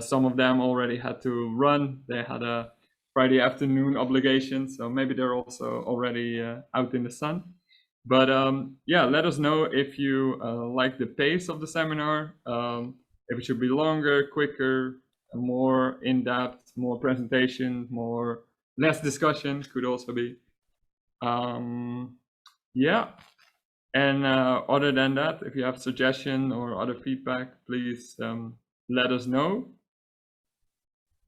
Some of them already had to run. They had a Friday afternoon obligation, so maybe they're also already out in the sun. But yeah, let us know if you like the pace of the seminar, if it should be longer, quicker, more in-depth, more presentation, less discussion could also be. Yeah, and other than that, if you have suggestion or other feedback, please let us know.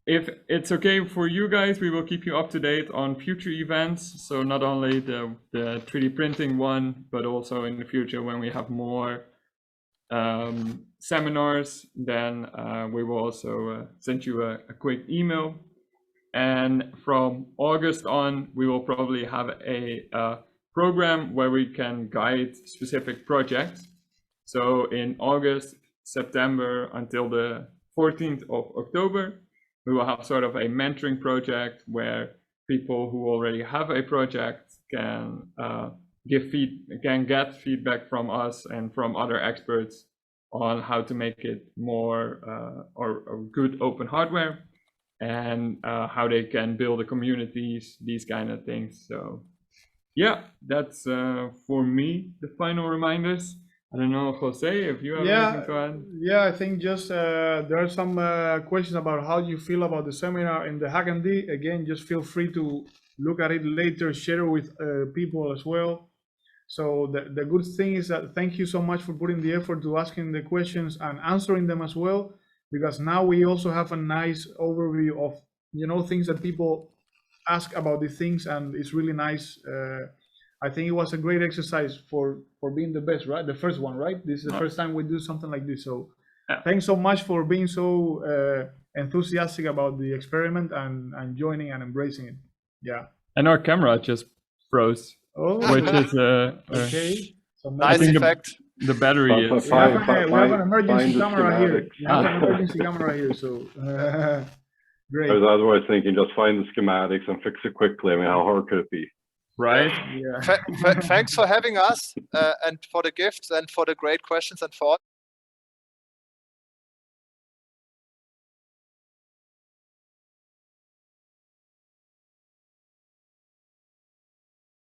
If it's okay for you guys, we will keep you up to date on future events. So not only the 3D printing one, but also in the future when we have more seminars, then we will also send you a quick email. And from August on, we will probably have a program where we can guide specific projects. So in August, September until the 14th of October, we will have sort of a mentoring project where people who already have a project can get feedback from us and from other experts on how to make it more or good open hardware, and how they can build the communities, these kind of things. So yeah, that's for me, the final reminders. I don't know, Jose, if you have anything to add. Yeah, I think just there are some questions about how you feel about the seminar in the hackmd. Again, just feel free to look at it later, share it with people as well. So the good thing is that thank you so much for putting the effort to asking the questions and answering them as well, because now we also have a nice overview of, you know, things that people ask about these things, and it's really nice. I think it was a great exercise for being the best, right? The first one, right? This is the first time we do something like this. So thanks so much for being so enthusiastic about the experiment and joining and embracing it. Yeah. And our camera just froze, which is okay. So nice effect. The battery is. We have an emergency camera here. We have an emergency camera here, so great. I was thinking, just find the schematics and fix it quickly. I mean, how hard could it be? Right. Yeah. Thanks for having us and for the gifts and for the great questions and thoughts.